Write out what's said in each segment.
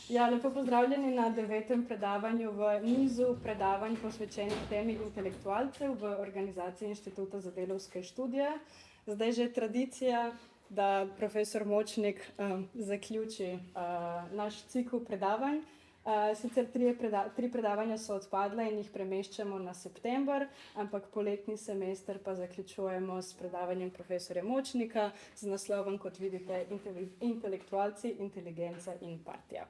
Ja, lepo pozdravljeni na 9. predavanju v nizu predavanj posvečenih temi intelektualcev v organizaciji Inštituta za delavske študije. Zdaj že tradicija, da profesor Močnik zaključi naš cikel predavanj. Sicer tri predavanja so odpadle in jih premeščamo na september, ampak poletni semester pa zaključujemo s predavanjem profesorja Močnika z naslovom, kot vidite, Intelektualci, inteligenca in partija.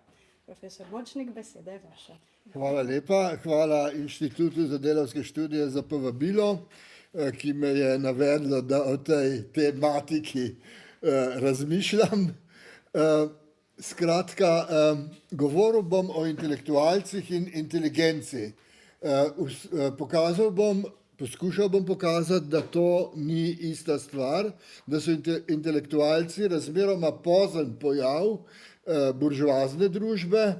Profesor Močnik, beseda je vaša. Hvala lepa, hvala Inštitutu za delavske študije za povabilo, ki me je navedlo, da o tej tematiki razmišljam. Skratka, govoril bom o intelektualcih in inteligenci. Poskušal bom pokazati, da to ni ista stvar, da so intelektualci razmeroma pozen pojav buržoazne družbe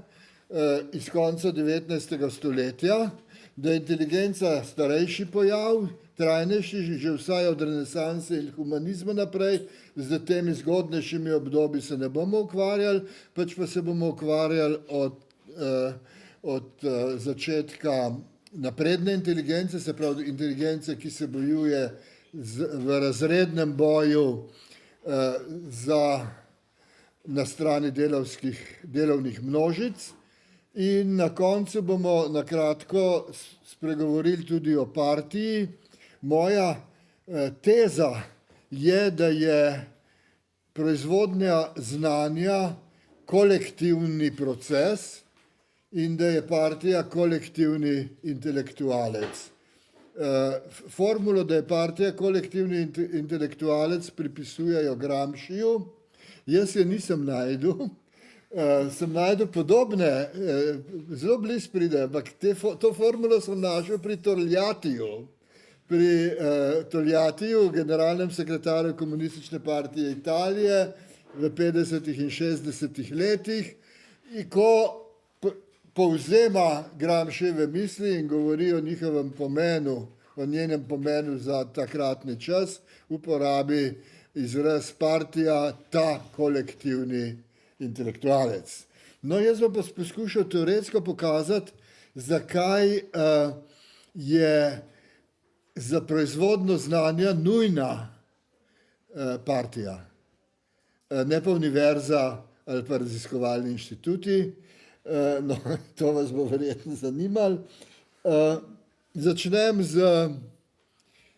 iz konca 19. stoletja, da je inteligenca starejši pojav, trajnejši, že vsaj od renesanse in humanizma naprej. Z temi zgodnejšimi obdobji se ne bomo ukvarjali, pač pa se bomo ukvarjali od začetka napredne inteligence, se pravi inteligence, ki se bojuje v razrednem boju na strani delovnih množic. In na koncu bomo na kratko spregovorili tudi o partiji. Moja teza je, da je proizvodnja znanja kolektivni proces in da je partija kolektivni intelektualec. Formulo, da je partija kolektivni intelektualec, pripisujejo Gramsciju. Jaz je nisem našel. Sem našel podobne, zelo blizu pride, ampak to formulo sem našel pri Togliattiju. Pri Togliattiju, generalnem sekretarju Komunistične partije Italije v 50. in 60. letih, ko povzema Gramscijeve misli in govori o njihovem pomenu, o njenem pomenu za takratni čas, uporabi izraz partija, ta kolektivni intelektualec. No, jaz bom pa poskušal teoretsko pokazati, zakaj je za proizvodno znanja nujna partija, ne pa univerza ali pa raziskovalni inštituti. No, to vas bo verjetno zanimalo. Začnem z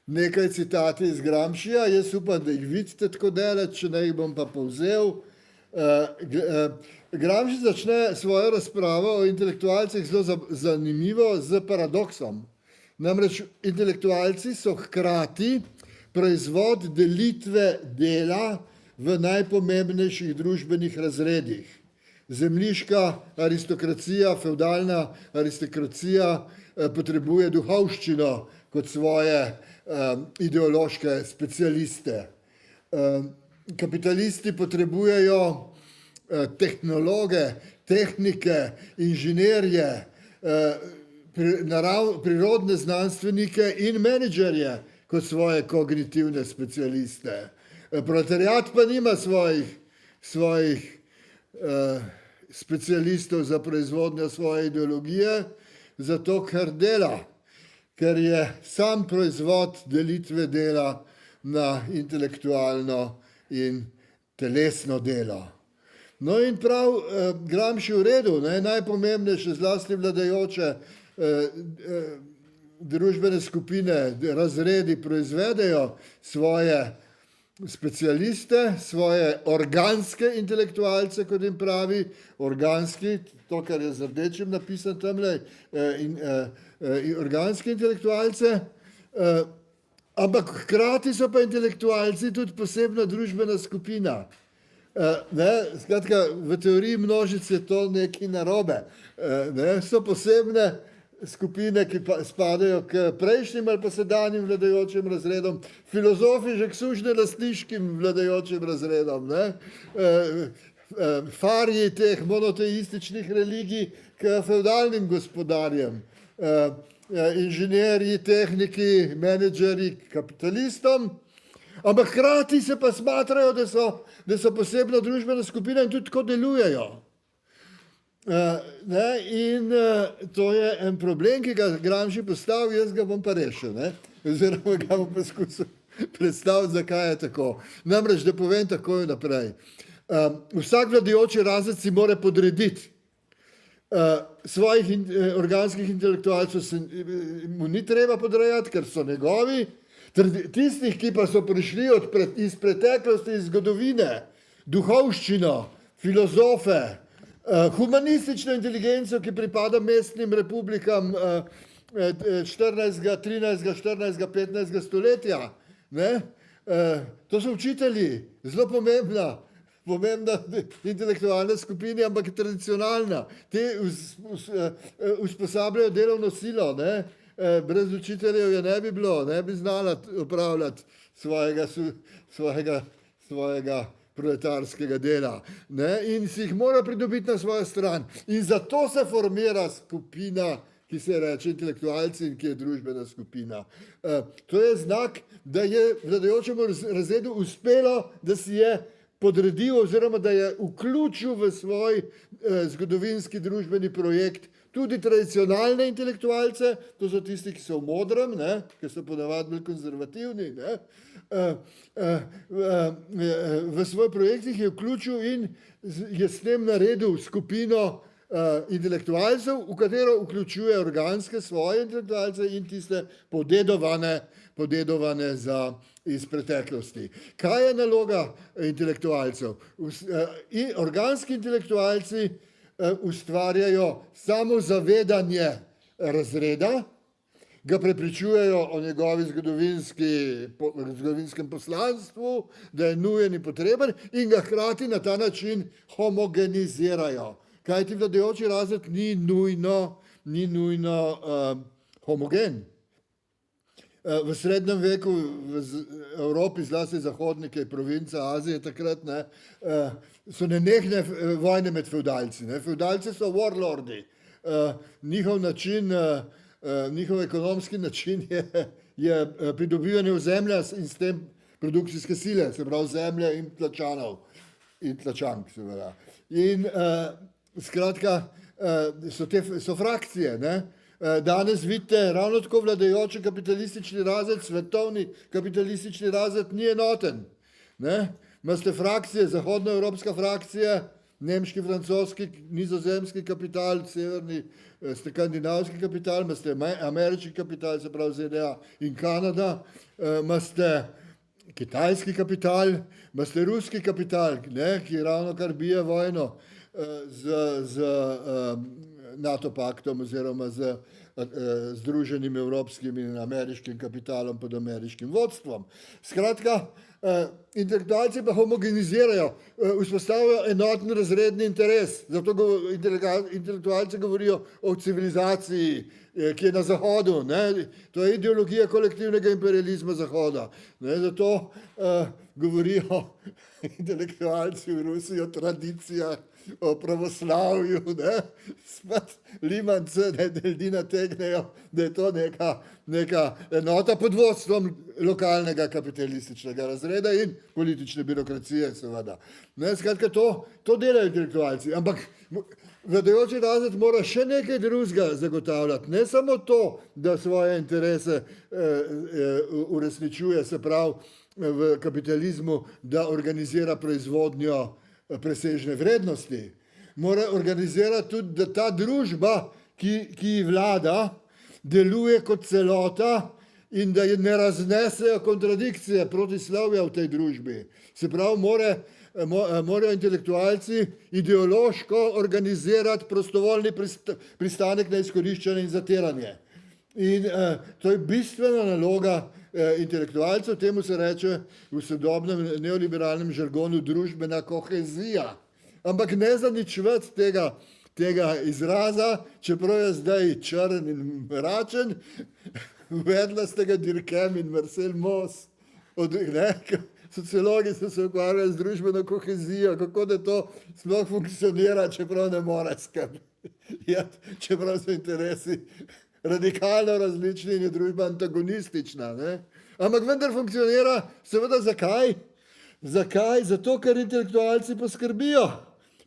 nekaj citati iz Gramscija. Jaz upam, da jih vidite tako daleč, če ne jih bom pa povzel. Gramsci začne svojo razpravo o intelektualcih zelo zanimivo z paradoksom. Namreč intelektualci so hkrati proizvod delitve dela v najpomembnejših družbenih razredih. Zemljiška aristokracija, fevdalna aristokracija potrebuje duhovščino kot svoje ideološke specialiste. Kapitalisti potrebujejo tehnologe, tehnike, inženirje, prirodne znanstvenike in menedžerje kot svoje kognitivne specialiste. Proletariat pa nima svojih specialistov za proizvodnjo svoje ideologije, zato ker dela, ker je sam proizvod delitve dela na intelektualno in telesno delo. No in prav Gramsci v redu, najpomembnejše zlasti vladajoče družbene skupine, razredi proizvedejo svoje specialiste, svoje organske intelektualce, kot jim pravi, organski, to, kar je z rdečim napisan tamle, organske intelektualce, ampak hkrati so pa intelektualci tudi posebna družbena skupina. Skratka, v teoriji množic je to nekaj narobe. So posebne skupine, ki spadajo k prejšnjim ali pa sedanjim vladajočim razredom, filozofi že k sužnjelastniškim vladajočim razredom, farji teh monoteističnih religij k fevdalnim gospodarjem, inženirji, tehniki, menedžerji kapitalistom, ampak hkrati se pa smatrajo, da so posebna družbena skupina in tudi tako delujejo. Ne, in to je en problem, ki ga Gramsci postavil, jaz ga bom pa rešil, ne? Oziroma ga bom poskusil predstaviti, zakaj je tako. Namreč, da povem takoj naprej. Vsak vladajoči razred si mora podrediti svojih organskih intelektualcev, mu ni treba podrejati, ker so njegovi, tistih, ki pa so prišli iz preteklosti, iz zgodovine, duhovščino, filozofe, humanistično inteligenco, ki pripada mestnim republikam 14., 13., 14., 15. stoletja. Ne? To so učitelji, zelo pomembna intelektualna skupina, ampak je tradicionalna. Te usposabljajo delovno silo, ne? Brez učiteljev je ne bi bilo, ne bi znala upravljati svojega proletarskega dela. Ne? In si jih mora pridobiti na svojo stran. In zato se formira skupina, ki se reče intelektualci in ki je družbena skupina. To je znak, da je vladajočemu razredu uspelo, da si je podredil oziroma da je vključil v svoj zgodovinski družbeni projekt tudi tradicionalne intelektualce, to so tisti, ki so v modrem, ne, ki so ponavadi bolj konzervativni, ne, v svoj projekt jih je vključil in je s tem naredil skupino intelektualcev, v katero vključuje organske svoje intelektualce in tiste podedovane iz preteklosti. Kaj je naloga intelektualcev? Organski intelektualci ustvarjajo samozavedanje razreda, ga prepričujejo o njegovi zgodovinskem poslanstvu, da je nujen in potreben in ga hkrati na ta način homogenizirajo. Kajti vladajoči razred ni nujno homogen. V srednjem veku v Evropi, zlasti zahodnike, provinca Azije takrat, ne, so nenehne vojne med feudalci. Feudalci so warlordi. Njihov ekonomski način je pridobivanje ozemlja in s tem produkcijske sile, se pravi zemlje in tlačanov in tlačank, seveda. In skratka, so frakcije, ne? Danes vidite, ravno tako vladajoči kapitalistični razred, svetovni kapitalistični razred ni enoten. Imate frakcije, zahodnoevropska frakcija, nemški, francoski, nizozemski kapital, severni, skandinavski kapital, imate ameriški kapital, se pravi ZDA in Kanada, imate kitajski kapital, imate ruski kapital, ne, ki ravno kar bije vojno z NATO paktom oziroma z združenim evropskim in ameriškim kapitalom pod ameriškim vodstvom. Skratka, intelektualci pa homogenizirajo, vzpostavljajo enoten razredni interes. Zato intelektualci govorijo o civilizaciji, ki je na Zahodu. Ne? To je ideologija kolektivnega imperializma Zahoda. Ne? Zato govorijo intelektualci v Rusiji o tradicijah, o pravoslavju, spet limance, da ljudi nategnejo, da je to neka enota pod vodstvom lokalnega kapitalističnega razreda in politične birokracije, seveda. Skratka, to delajo intelektualci, ampak vladajoči razred mora še nekaj drugega zagotavljati, ne samo to, da svoje interese uresničuje, se pravi v kapitalizmu, da organizira proizvodnjo presežne vrednosti. Mora organizirati tudi, da ta družba, ki vlada, deluje kot celota in da ne raznesejo kontradikcije, protislovja v tej družbi. Se pravi, morajo intelektualci ideološko organizirati prostovoljni pristanek na izkoriščanje in zatiranje. In to je bistvena naloga intelektualcev, temu se reče v sodobnem neoliberalnem žargonu družbena kohezija. Ampak ne zaničevati tega izraza, čeprav je zdaj črn in mračen, uvedla ste ga Durkheim in Marcel Mauss. Sociologi so se ukvarjali z družbeno kohezijo, kako da to sploh funkcionira, čeprav ne more skrbeti. Čeprav so interesi radikalno različni in je družba antagonistična. Ne? Ampak vendar funkcionira, seveda zakaj? Zakaj? Zato, ker intelektualci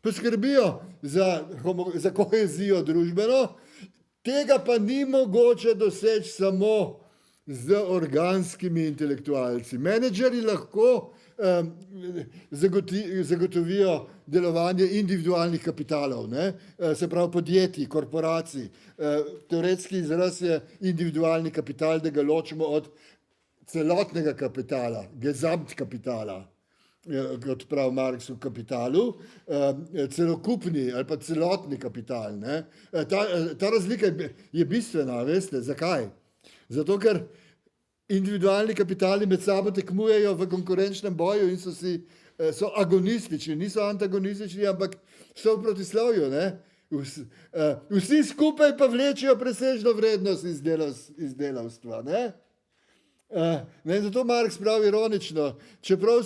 poskrbijo za kohezijo družbeno, tega pa ni mogoče doseči samo z organskimi intelektualci. Menedžerji lahko zagotovijo delovanje individualnih kapitalov, ne? Se pravi podjetij, korporacij. Teoretski izraz je individualni kapital, da ga ločimo od celotnega kapitala, Gesamtkapitala, kot pravi Marx v Kapitalu, celokupni ali pa celotni kapital. Ne? Ta razlika je bistvena, veste, zakaj? Zato, ker individualni kapitali med sabo tekmujejo v konkurenčnem boju in so agonistični, niso antagonistični, ampak so v protislovju. Ne? Vsi skupaj pa vlečijo presežno vrednost iz delavstva. Ne? Zato Marx pravi ironično, čeprav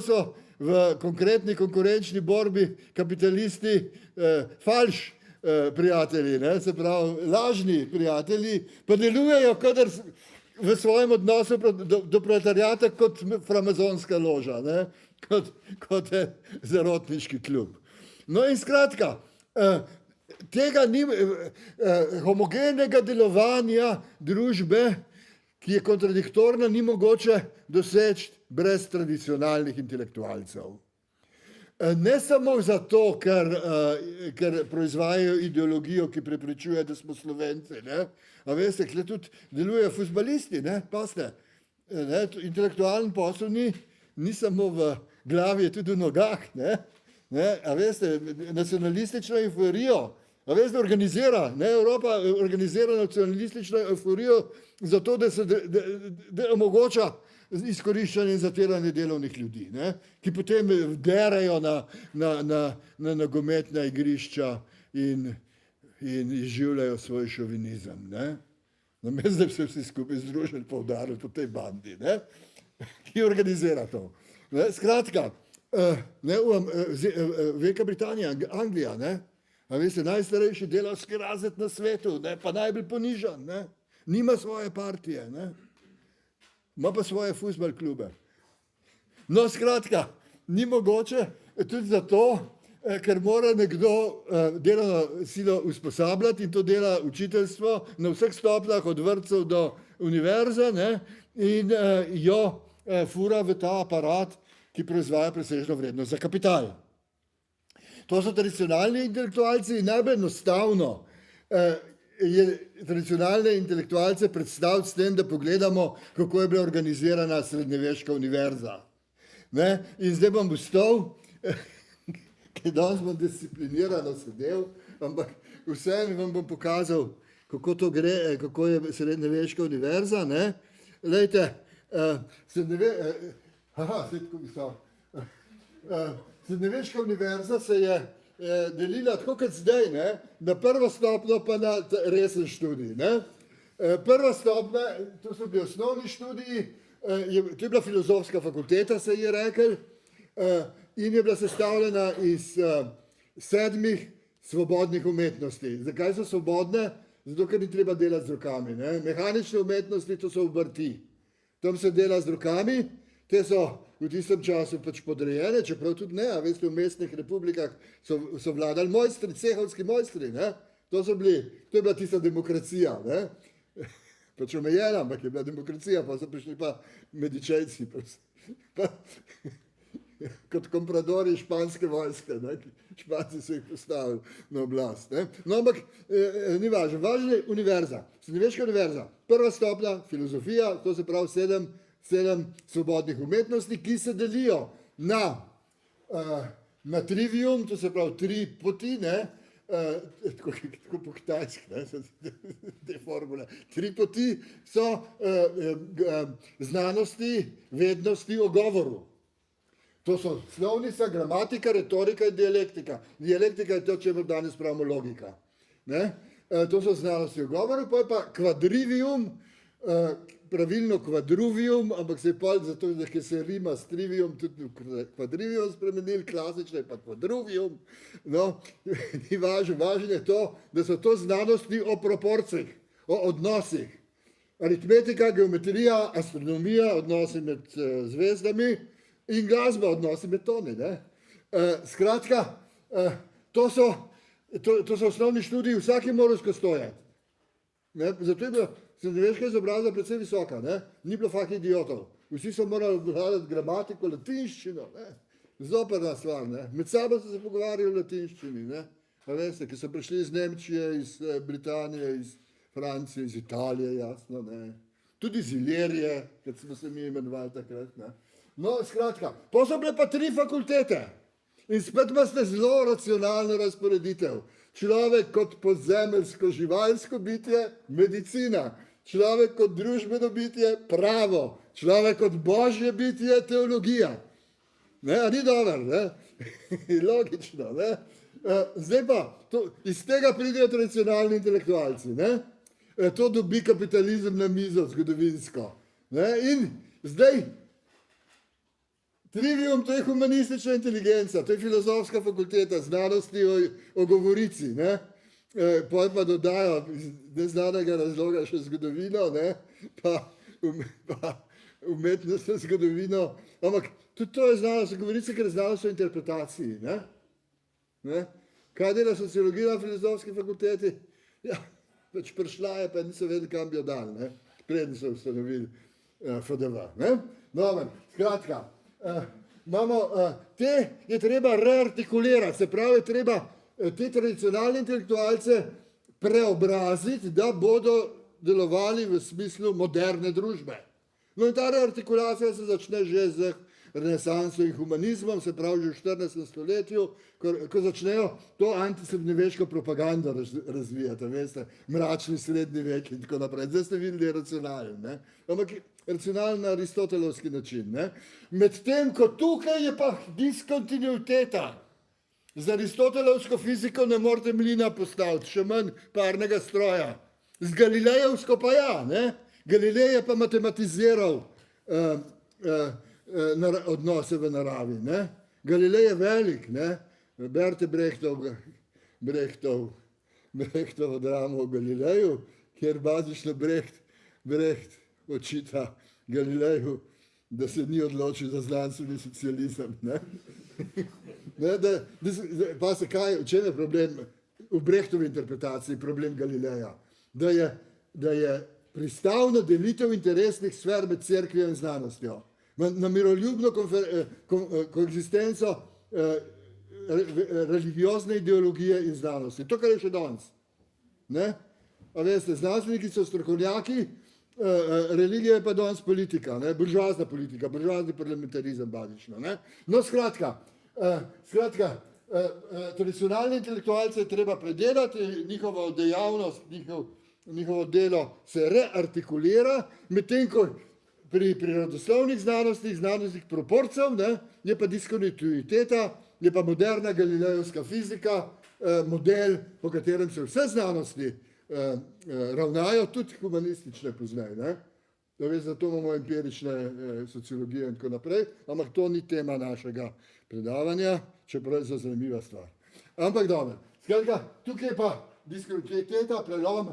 so v konkretni konkurenčni borbi kapitalisti falš prijatelji, ne? Se pravi lažni prijatelji, pa delujejo kadar v svojem odnosu do proletariata kot framazonska loža, ne? Kot zarotniški klub. No in skratka, tega ni homogenega delovanja družbe, ki je kontradiktorna, ni mogoče doseči brez tradicionalnih intelektualcev. Ne samo zato, ker proizvajajo ideologijo, ki preprečuje, da smo Slovenci. Ne? A veste, kje tudi delujejo fuzbalisti, ne? Pasne. Ne? Intelektualen posel ni samo v glavi, je tudi v nogah. Ne? Ne? A veste, nacionalistično euforijo, a veste, organizira, ne? Evropa organizira nacionalistično euforijo zato, da omogoča izkoriščanje in zatiranje delovnih ljudi, ne? Ki potem derajo na nogometna igrišča in izživljajo svoj šovinizem. Namesto da bi se vsi skupaj združili, poudarili po tej bandi, ne? Ki organizira to. Ne? Skratka, Velika Britanija, Anglija, ne? A veste, najstarejši delavski razred na svetu, ne? Pa najbolj ponižan, ne? Nima svoje partije, ne? Ima pa svoje fuzbal klube. No, skratka, ni mogoče tudi zato, ker mora nekdo delovno silo usposabljati in to dela učiteljstvo na vseh stopnjah, od vrtcev do univerze, ne? In jo fura v ta aparat, ki proizvaja presežno vrednost za kapital. To so tradicionalni intelektualci in najbolj enostavno je tradicionalne intelektualce predstaviti s tem, da pogledamo, kako je bila organizirana srednjeveška univerza. Ne? In zdaj bom vstal, ki danes bom disciplinirano sedel, ampak vseeno vam bom pokazal, kako to gre, kako je srednjeveška univerza. Ne? Lejte, srednjeveška univerza se je delila tako kot zdaj, ne? Na prvo stopnjo pa na resen študij. Ne? Prva stopnja, to so bili osnovni študiji, to je bila filozofska fakulteta, se je rekel, in je bila sestavljena iz 7 svobodnih umetnosti. Zakaj so svobodne? Zato, ker ni treba delati z rokami. Ne? Mehanične umetnosti, to so obrti. Tam se dela z rokami, te so v tistem času pač podrejene, čeprav tudi ne, a veste, v mestnih republikah so vladali mojstri, cehovski mojstri, ne? To je bila tista demokracija, ne? Pač omejena, ampak je bila demokracija, pa so prišli pa medičejci, kot kompradori španske vojske, ne? Španci so jih postavili na oblast. Ne? No, ampak ni važno, važna je univerza, srednjeveška univerza, prva stopnja, filozofija, to se pravi 7 svobodnih umetnosti, ki se delijo na trivium, to se pravi 3 poti, ne? Tako po kitajski, te formule. 3 poti so znanosti, vednosti o govoru. To so slovnica, gramatika, retorika in dialektika. Dialektika je to, če danes pravimo logika. Ne? To so znanosti o govoru, pa kvadrivium, pravilno kvadruvium, ampak se je pa zato, da se rima s trivium, tudi kvadrivium spremenili, klasično je pa kvadruvium. No, ni važno, važno je to, da so to znanosti o proporcijah, o odnosih. Aritmetika, geometrija, astronomija, odnosi med zvezdami in glasba, odnosi med toni. Ne? Skratka, to so osnovni študiji, vsak je moral skozi to jeti. Zato je bila srednjeveška izobrazba precej visoka, ne? Ni bilo fakt idiotov. Vsi so morali obvladati gramatiko, latinščino, ne? Zoprna stvar, ne? Med sabo so se pogovarjali v latinščini, ne? A veste, ki so prišli iz Nemčije, iz Britanije, iz Francije, iz Italije, jasno, ne? Tudi iz Ilirije, kot smo se mi imenovali takrat, ne? No, skratka, pa so bile pa 3 fakultete. In spet imate zelo racionalno razporeditev. Človek kot podzemeljsko živalsko bitje, medicina. Človek kot družbeno bitje, pravo. Človek kot božje bitje, teologija. Ne, a ni dobro, ne? Logično, ne? Zdaj pa, iz tega pridejo tradicionalni intelektualci, ne? To dobi kapitalizem na mizo zgodovinsko. Ne? In zdaj, trivium, to je humanistična inteligenca, to je filozofska fakulteta, znanosti o govorici, ne? Potem pa dodajo iz neznanega razloga še zgodovino, ne? Pa umetnostno zgodovino, ampak tudi to je znanost o govorici, ker je znanost o interpretaciji, ne? Ne? Kaj dela sociologija na filozofski fakulteti? Ja, pač prišla je, pa niso vedeli, kam bi jo dali, ne? Preden so ustanovili FDV, ne? Dobar, skratka, te je treba reartikulirati, se pravi, treba te tradicionalne intelektualce preobraziti, da bodo delovali v smislu moderne družbe. No in ta reartikulacija se začne že z renesanso in humanizmom, se pravi že v 14. stoletju, ko začnejo to antisrednjeveško propagando razvijati, veste, mračni srednji vek in tako naprej. Zdaj ste videli racionalen, ne? Ampak racionalen na aristotelovski način, ne? Medtem, ko tukaj je pa diskontinuiteta. Z aristotelovsko fiziko ne morete mlina postaviti, še manj parnega stroja. Z galilejevsko pa ja, ne? Galilej je pa matematiziral odnose v naravi, ne? Galilej je velik, ne? Berite Brechtovo dramo o Galileju, kjer bazično Brecht očita Galileju, da se ni odločil za znanstveni socializem, ne? Pa se kaj, v čem je problem v Brechtovi interpretaciji, problem Galileja? Da je pristal na delitev interesnih sfer med cerkvijo in znanostjo, na miroljubno koeksistenco religiozne ideologije in znanosti. To, kar je še danes. Ne? A veste, znanstveniki so strokovnjaki, religija je pa danes politika, ne? Buržoazna politika, buržoazni parlamentarizem bazično. Ne? No, skratka, tradicionalne intelektualce je treba predelati, njihovo dejavnost, njihovo delo se reartikulira, medtem ko pri prirodoslovnih znanostih, znanostih proporcev, ne, je pa diskontinuiteta, je pa moderna galilejevska fizika, model, po katerem se vse znanosti ravnajo, tudi humanistične pozneje, ne. Zato imamo empirične sociologije in tako naprej, ampak to ni tema našega predavanja, čeprav je zanimiva stvar. Ampak dobro, skratka, tukaj je pa diskontinuiteta, prelom,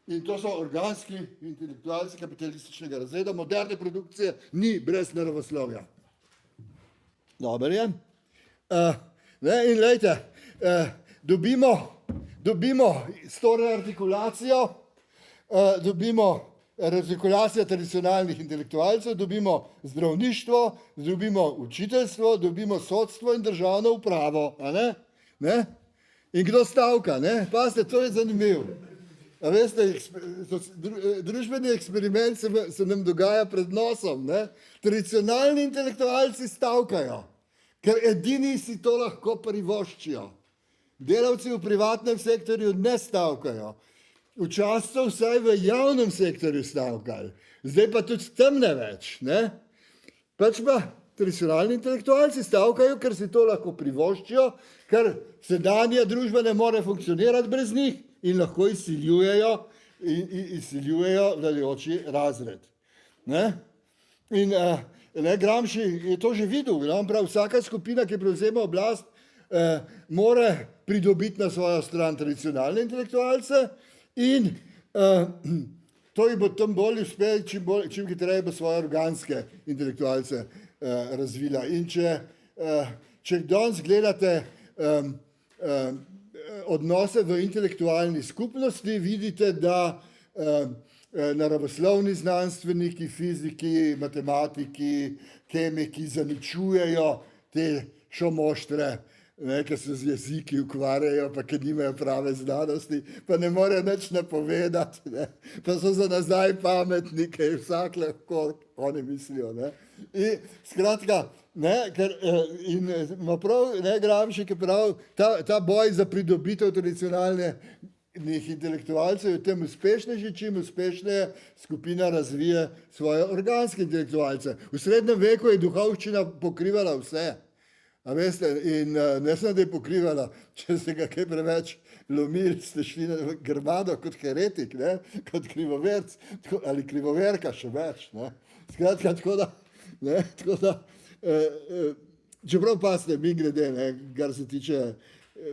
in to so organski intelektualci kapitalističnega razreda, moderne produkcije ni brez naravoslovja. Dobro je. In lejte, dobimo s to reartikulacijo, dobimo reartikulacijo tradicionalnih intelektualcev, dobimo zdravništvo, dobimo učiteljstvo, dobimo sodstvo in državno upravo. A ne? Ne? In kdo stavka? Ne? Pazite, to je zanimivo. A veste, družbeni eksperiment se nam dogaja pred nosom. Ne? Tradicionalni intelektualci stavkajo, ker edini si to lahko privoščijo. Delavci v privatnem sektorju ne stavkajo. Včasih so vsaj v javnem sektorju stavkali, zdaj pa tudi tam ne več. Ne? Pač pa tradicionalni intelektualci stavkajo, ker si to lahko privoščijo, ker sedanja družba ne more funkcionirati brez njih in lahko izsiljujejo vladajoči razred. Ne? In Gramsci je to že videl, prav vsaka skupina, ki prevzema oblast, mora pridobiti na svojo stran tradicionalne intelektualce in to ji bo tam bolj uspel, čim hitreje bo svoje organske intelektualce razvila. In če če danes gledate odnose v intelektualni skupnosti, vidite, da naravoslovni znanstveniki, fiziki, matematiki, kemiki zaničujejo te šomoštre, ki se z jeziki ukvarjajo, pa ki nimajo prave znanosti, pa ne morejo nič napovedati, ne? Pa so za nazaj pametni, ker vsak lahko, oni mislijo. Ne? In skratka, ima prav, Gramsci, ki pravi, ta boj za pridobitev tradicionalnih intelektualcev je v tem uspešnejši, čim uspešneje skupina razvije svoje organske intelektualce. V srednjem veku je duhovščina pokrivala vse. A veste, in ne samo, da je pokrivala, če ste ga kaj preveč lomili, ste šli na grmado kot heretik, ne? Kot krivoverc ali krivoverka še več. Ne? Skratka, tako da čeprav pasne, mi grede, kar se tiče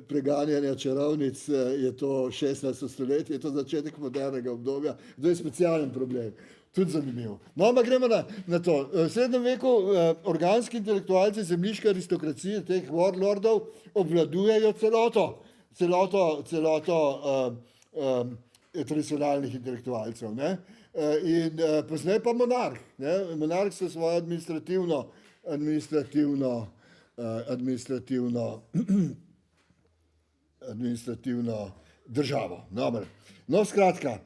preganjanja čarovnic, je to 16. stoletje, je to začetek modernega obdobja, to je specialen problem. Tudi zanimivo. No, ampak gremo na to. V srednjem veku organski intelektualci zemljiške aristokracije, teh warlordov, obvladujejo celoto tradicionalnih intelektualcev. Ne? In pozneje pa monarh. Ne? Monarh se svojo administrativno državo. No, skratka,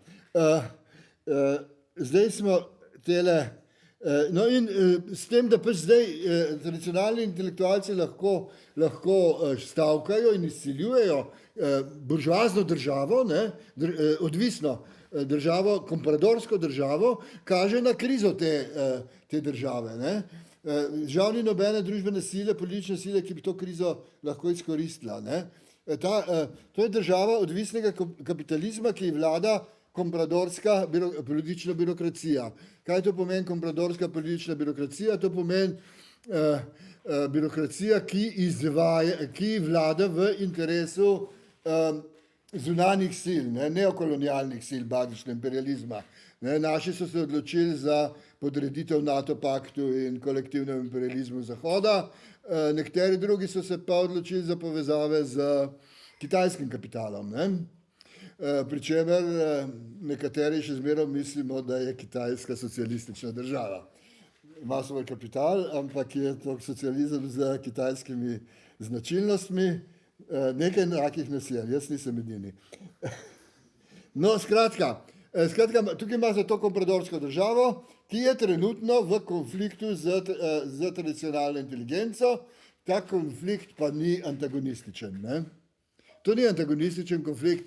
zdaj smo tele, no in s tem, da pač zdaj tradicionalni intelektualci lahko stavkajo in izsiljujejo buržoazno državo, odvisno državo, kompradorsko državo, kaže na krizo te države. Ne? Žal ni nobene družbene sile, politične sile, ki bi to krizo lahko izkoristila. Ne? To je država odvisnega kapitalizma, ki vlada kompradorska politična birokracija. Kaj to pomeni kompradorska politična birokracija? To pomeni birokracija, ki vlada v interesu zunanjih sil, neokolonialnih sil, bazičnega imperializma. Naši so se odločili za podreditev NATO paktu in kolektivnemu imperializmu Zahoda, nekateri drugi so se pa odločili za povezave z kitajskim kapitalom. Pri čemer nekateri še zmeraj mislimo, da je Kitajska socialistična država. Ima svoj kapital, ampak je to socializem z kitajskimi značilnostmi. Nekaj enakih nas je, jaz nisem edini. No, skratka, tukaj ima za to kompradorsko državo, ki je trenutno v konfliktu z tradicionalno inteligenco. Ta konflikt pa ni antagonističen. Ne? To ni antagonističen konflikt.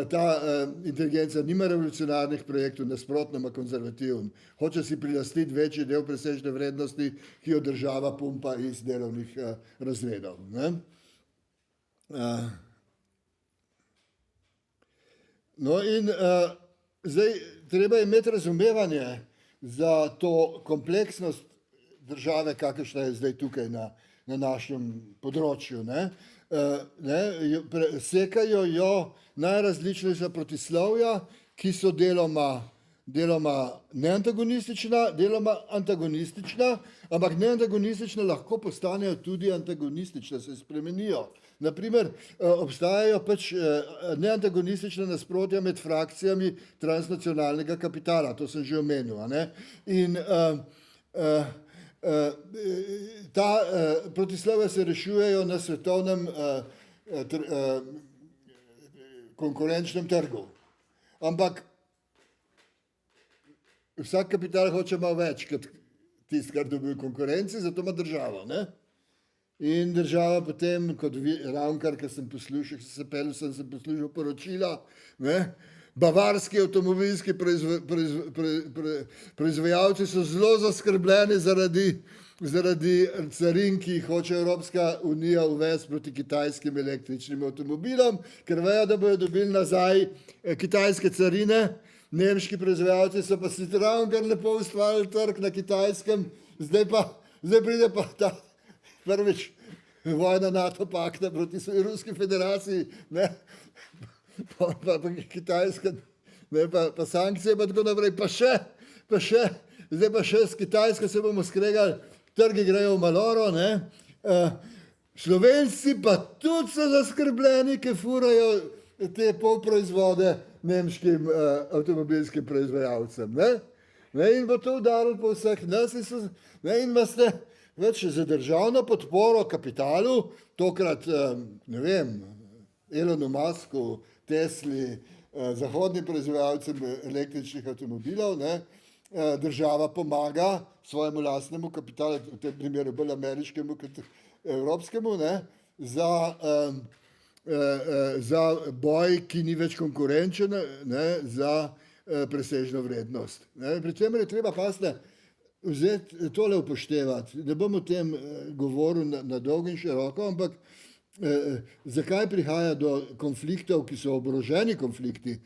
Ta inteligenca nima revolucionarnih projektov, nasprotno ima konzervativen. Hoče si prilastiti večji del presežne vrednosti, ki jo država pumpa iz delovnih razredov. Ne? No in zdaj treba imeti razumevanje za to kompleksnost države, kakršna je zdaj tukaj na našem področju. Sekajo jo najrazličnejša protislovja, ki so deloma neantagonistična, deloma antagonistična, ampak neantagonistična lahko postanejo tudi antagonistična, se spremenijo. Naprimer, obstajajo pač neantagonistična nasprotja med frakcijami transnacionalnega kapitala, to sem že omenil. In ta protislovja se rešujejo na svetovnem konkurenčnem trgu. Ampak vsak kapital hoče malo več kot tisto, kar dobi v konkurenci, zato ima državo. Ne? In država potem, kot ravnkar, ker sem poslušal, sem poslušal poročila, bavarski avtomobilski proizvajalci so zelo zaskrbljeni zaradi carin, ki jih hoče Evropska unija uvesti proti kitajskim električnim avtomobilom, ker vejo, da bodo dobili nazaj kitajske carine. Nemški proizvajalci so pa si ravnkar lepo ustvarili trg na Kitajskem, zdaj pride pa ta prvič vojna NATO pakta proti Ruski federaciji, pa Kitajska, pa sankcije, pa tako naprej, pa še, zdaj pa še s Kitajsko se bomo skregali, trgi grejo v maloro, Slovenci pa tudi so zaskrbljeni, ki furajo te polproizvode nemškim avtomobilskim proizvajalcem. In bo to udarilo po vseh nas in imate več za državno podporo kapitalu, tokrat, ne vem, Elonu Musku, Tesli, zahodnim proizvajalcem električnih avtomobilov, država pomaga svojemu lastnemu kapitalu, v tem primeru bolj ameriškemu kot evropskemu, za boj, ki ni več konkurenčen, za presežno vrednost. Pri tem je treba vzeti tole upoštevati. Ne bom o tem govoril na dolgo in široko, ampak zakaj prihaja do konfliktov, ki so oboroženi konflikti,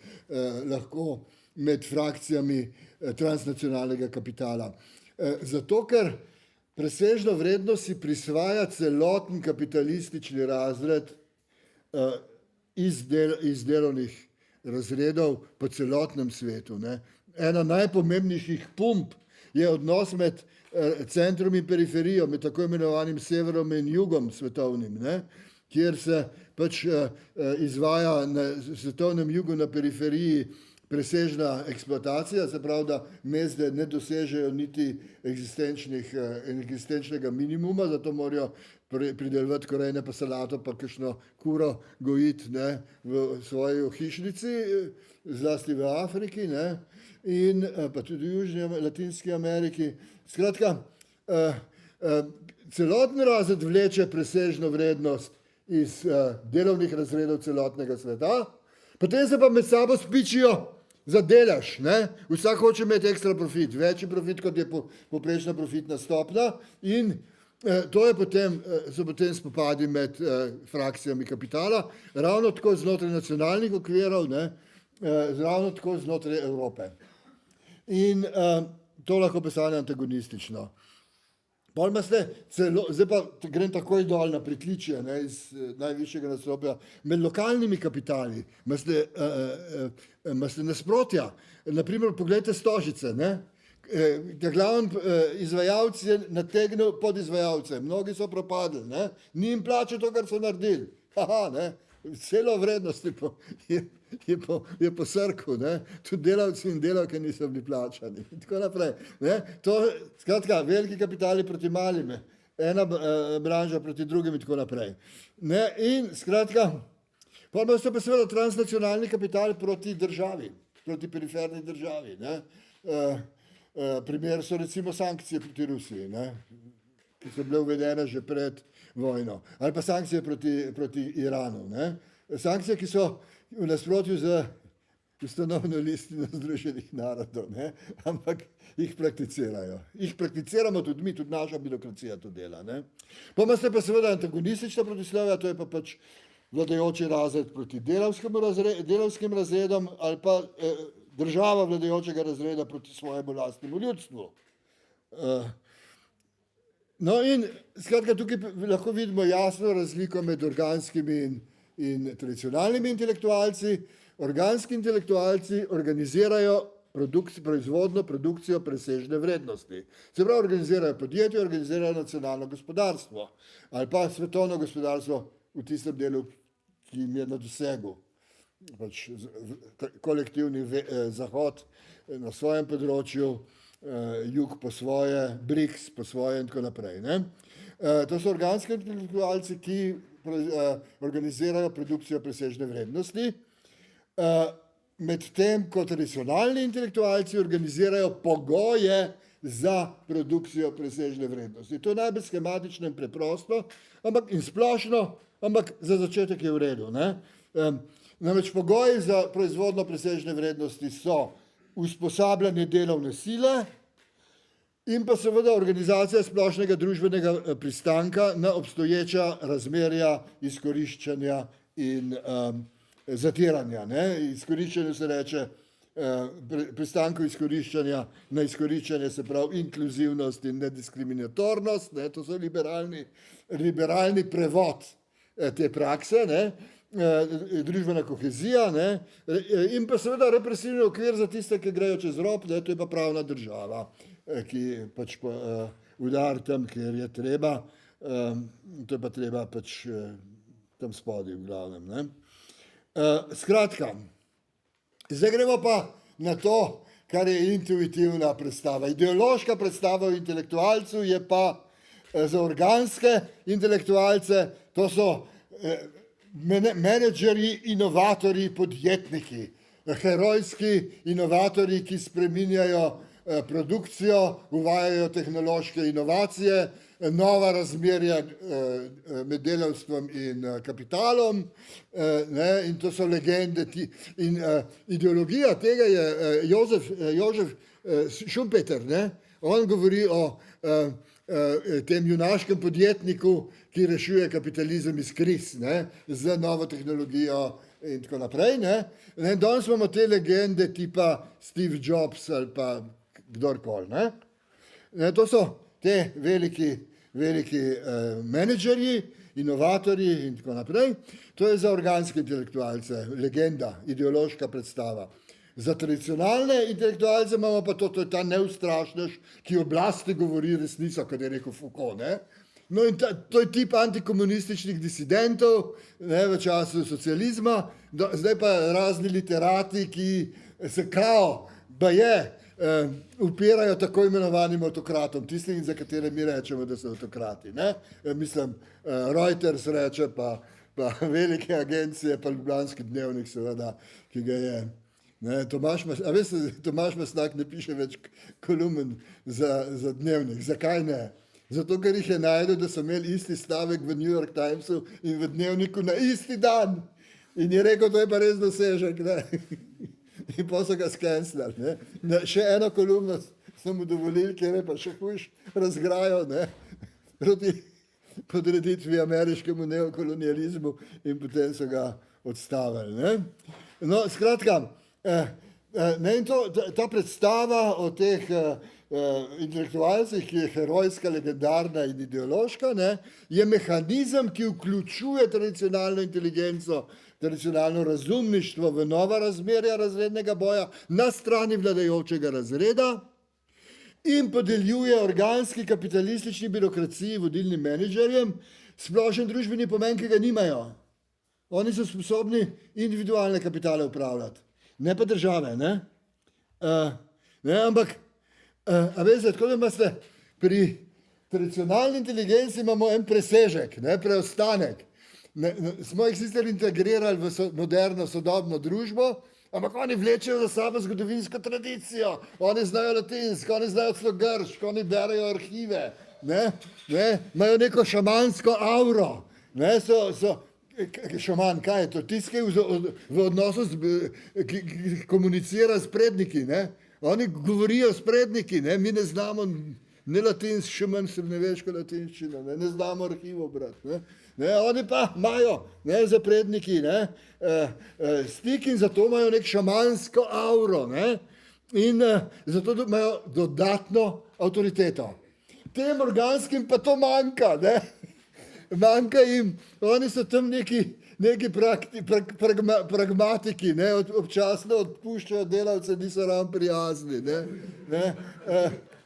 lahko med frakcijami transnacionalnega kapitala. Zato, ker presežno vrednost si prisvaja celoten kapitalistični razred iz delovnih razredov po celotnem svetu. Ena najpomembnejših pump je odnos med centrom in periferijo, med tako imenovanim severom in jugom svetovnim, kjer se pač izvaja na svetovnem jugu na periferiji presežna eksploatacija, se pravi, da mezde ne dosežejo niti eksistenčnega minimuma, zato morajo pridelovati korenje pa salato pa kakšno kuro gojiti v svoji hišnici, zlasti v Afriki in pa tudi v Južni Latinski Ameriki. Skratka, celoten razred vleče presežno vrednost iz delovnih razredov celotnega sveta, potem se pa med sabo spičijo za delež. Vsak hoče imeti ekstra profit, večji profit, kot je povprečna profitna stopnja in to so potem spopadi med frakcijami kapitala, ravno tako znotraj nacionalnih okvirov, ravno tako znotraj Evrope. In to lahko postane antagonistično. Zdaj pa grem takoj dol na pritličje iz najvišjega nadstropja. Med lokalnimi kapitali imate nasprotja. Naprimer, pogledajte Stožice. Glavni izvajalec je nategnil podizvajalce. Mnogi so propadli. Ni jim plačal to, kar so naredili. Celo vrednost je posrkal. Tudi delavci in delavke niso bili plačani. In tako naprej. Skratka, veliki kapitali proti malim, ena branža proti drugim in tako naprej. In skratka, potem so pa seveda transnacionalni kapital proti državi, proti periferni državi. Primer so recimo sankcije proti Rusiji, ki so bile uvedene že pred vojno. Ali pa sankcije proti Iranu. Sankcije, ki so v nasprotju z ustanovno listino Združenih narodov, ampak jih prakticirajo. Jih prakticiramo tudi mi, tudi naša birokracija to dela. Potem ste pa seveda antagonistična protislovja, to je pa pač vladajoči razred proti delavskim razredom ali pa država vladajočega razreda proti svojemu lastnemu ljudstvu. No in skratka, tukaj lahko vidimo jasno razliko med organskimi in tradicionalnimi intelektualci. Organski intelektualci organizirajo proizvodno produkcijo presežne vrednosti. Se pravi, organizirajo podjetje, organizirajo nacionalno gospodarstvo ali pa svetovno gospodarstvo v tistem delu, ki jim je na dosegu. Pač kolektivni zahod na svojem področju, jug po svoje, BRICS po svoje in tako naprej. To so organski intelektualci, ki organizirajo produkcijo presežne vrednosti, medtem ko tradicionalni intelektualci organizirajo pogoje za produkcijo presežne vrednosti. To je najbolj skematično in preprosto, in splošno, ampak za začetek je v redu. Namreč pogoji za proizvodno presežne vrednosti so usposabljanje delovne sile in pa seveda organizacija splošnega družbenega pristanka na obstoječa razmerja izkoriščanja in zatiranja. Izkoriščanju se reče pristanku izkoriščanja na izkoriščanje, se pravi inkluzivnost in nediskriminatornost. To so liberalni prevod te prakse, družbena kohezija in pa seveda represivni okvir za tiste, ki grejo čez rob, to je pa pravna država, ki pač udar tam, kjer je treba, To je pa treba pač tam spodaj v glavnem. Ne? Skratka, zdaj gremo pa na to, kar je intuitivna predstava. Ideološka predstava o intelektualcu je pa za organske intelektualce, to so menedžerji, inovatorji, podjetniki, herojski inovatorji, ki spreminjajo produkcijo, uvajajo tehnološke inovacije, nova razmerja med delavstvom in kapitalom, ne, in to so legende. In ideologija tega je Jožef Schumpeter, ne, on govori o tem junaškem podjetniku, ki rešuje kapitalizem iz kriz, ne, z novo tehnologijo in tako naprej. Ne. Danes imamo te legende tipa Steve Jobs ali pa kdorkoli. Ne. To so te veliki menedžerji, inovatorji in tako naprej. To je za organske intelektualce legenda, ideološka predstava. Za tradicionalne intelektualce imamo pa to je ta neustrašnež, ki oblasti govori resnico, kot je rekel Foucault. Ne? No in to je tip antikomunističnih disidentov, ne, v času socializma, zdaj pa razni literati, ki se kao, upirajo tako imenovanim avtokratom, tistim, za katere mi rečemo, da so avtokrati. Ne? Mislim, Reuters reče, pa velike agencije, pa Ljubljanski dnevnik, seveda, ki ga je. Tomaž Mastnak ne piše več kolumn za dnevnik. Zakaj ne? Zato, ker jih je najdel, da so imeli isti stavek v New York Timesu in v dnevniku na isti dan. In je rekel, to je pa res dosežek. Ne? In pa so ga skenslali. Še eno kolumno so mu dovolili, ker je pa še hujš razgrajo, ne? Proti podreditvi ameriškemu neokolonializmu, in potem so ga odstavili. Ne? No, skratka, in ta predstava o teh intelektualcih, ki je herojska, legendarna in ideološka, ne, je mehanizem, ki vključuje tradicionalno inteligenco, tradicionalno razumništvo v nova razmerja razrednega boja na strani vladajočega razreda in podeljuje organski kapitalistični birokraciji, vodilnim menedžerjem, splošen družbeni pomen, ki ga nimajo. Oni so sposobni individualne kapitale upravljati, ne pa države. Ne? Ampak, a veste, tako da imate pri tradicionalni inteligenci imamo en presežek, ne, preostanek. Smo jih sicer integrirali v moderno, sodobno družbo, ampak oni vlečejo za sabo zgodovinsko tradicijo, oni znajo latinsko, oni znajo celo grško, oni berajo arhive, imajo neko šamansko auro, ne, šaman, kaj je to? Tisti, ki v odnosu ki komunicira s predniki. Ne? Oni govorijo s predniki, ne? Mi ne znamo ne latinsko, še manj srednjeveško latinščino, ne znamo arhivov brati. Oni pa imajo za predniki stik in zato imajo nek šamansko auro. Ne? In zato imajo dodatno avtoriteto. Tem organskim pa to manjka. Ne? Manjka jim, oni so tam neki pragmatiki, ne, občasno odpuščajo delavce, niso ravno prijazni.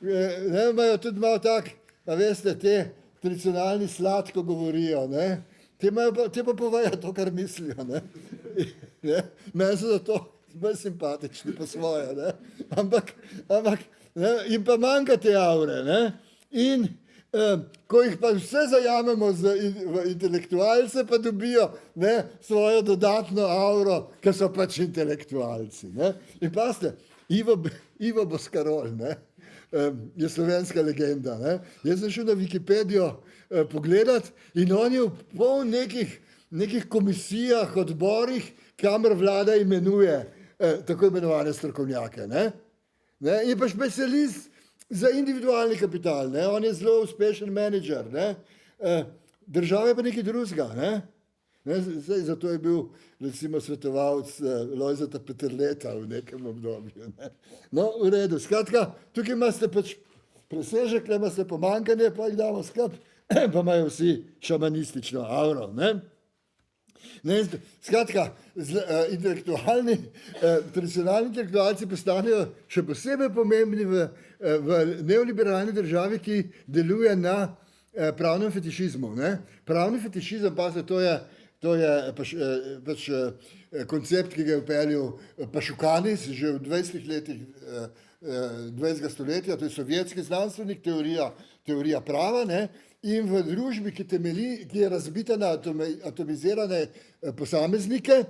Imajo tudi malo tak, a veste, te tradicionalni sladko govorijo, ne. Te pa povejo to, kar mislijo. Meni so zato bolj simpatični po svoje. Ne. Ampak jim pa manjka te aure. Ne. In ko jih pa vse zajamemo v intelektualce, pa dobijo svojo dodatno auro, ker so pač intelektualci. In pasite, Ivo Boscarol je slovenska legenda. Jaz sem šel na Wikipedijo pogledat in on je v nekih komisijah, odborih, kamor vlada imenuje tako imenovane strokovnjake. In pa specialist za individualni kapital, on je zelo uspešen menedžer, država je pa nekaj drugega. Zato je bil recimo svetovalec Lojzeta Peterleta v nekem obdobju. No, v redu. Skratka, tukaj imate pač presežek, tukaj imate pomanjkanje, pa jih damo skupaj, pa imajo vsi šamanistično auro. Skratka, tradicionalni intelektualci postanejo še posebej pomembni v neoliberalni državi, ki deluje na pravnem fetišizmu. Ne? Pravni fetišizem, pa se to je koncept, ki ga je upeljal Pašukanis že v 20 letih 20. stoletja, to je sovjetski znanstvenik, teorija prava, ne? In v družbi, ki je razbita na atomizirane posameznike,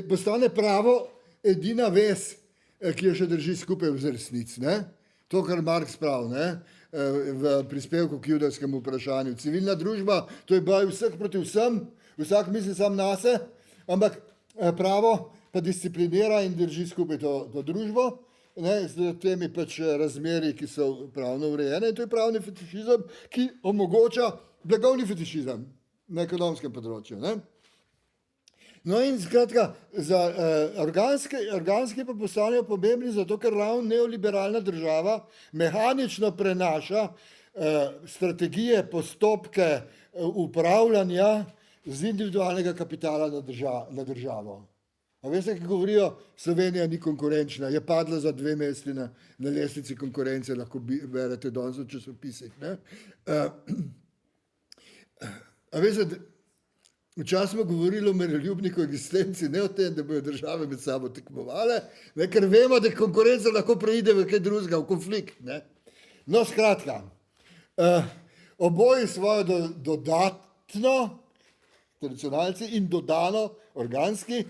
postane pravo edina vez, ki jo še drži skupaj v resnici. To, kar Marx pravi, v prispevku k judovskemu vprašanju. Civilna družba, to je boj vseh proti vsem, vsak misli sam nase, ampak pravo pa disciplinira in drži skupaj to družbo, z temi razmeri, ki so pravno urejene. In to je pravni fetišizem, ki omogoča blagovni fetišizem na ekonomskem področju. No in skratka, za organski pa postanejo pomembni zato, ker ravno neoliberalna država mehanično prenaša strategije, postopke upravljanja z individualnega kapitala na državo. A veste, ki govorijo, Slovenija ni konkurenčna, je padla za 2 mesti na lestvici konkurence, lahko berete danes v časopisih. A veste, včasih smo govorili o miroljubni koexistenci, ne o tem, da bodo države med sabo tekmovale, ker vemo, da konkurenca lahko preide v kaj drugega, v konflikt. No, skratka, oboji svojo dodatno, tradicionalci, in dodano, organski,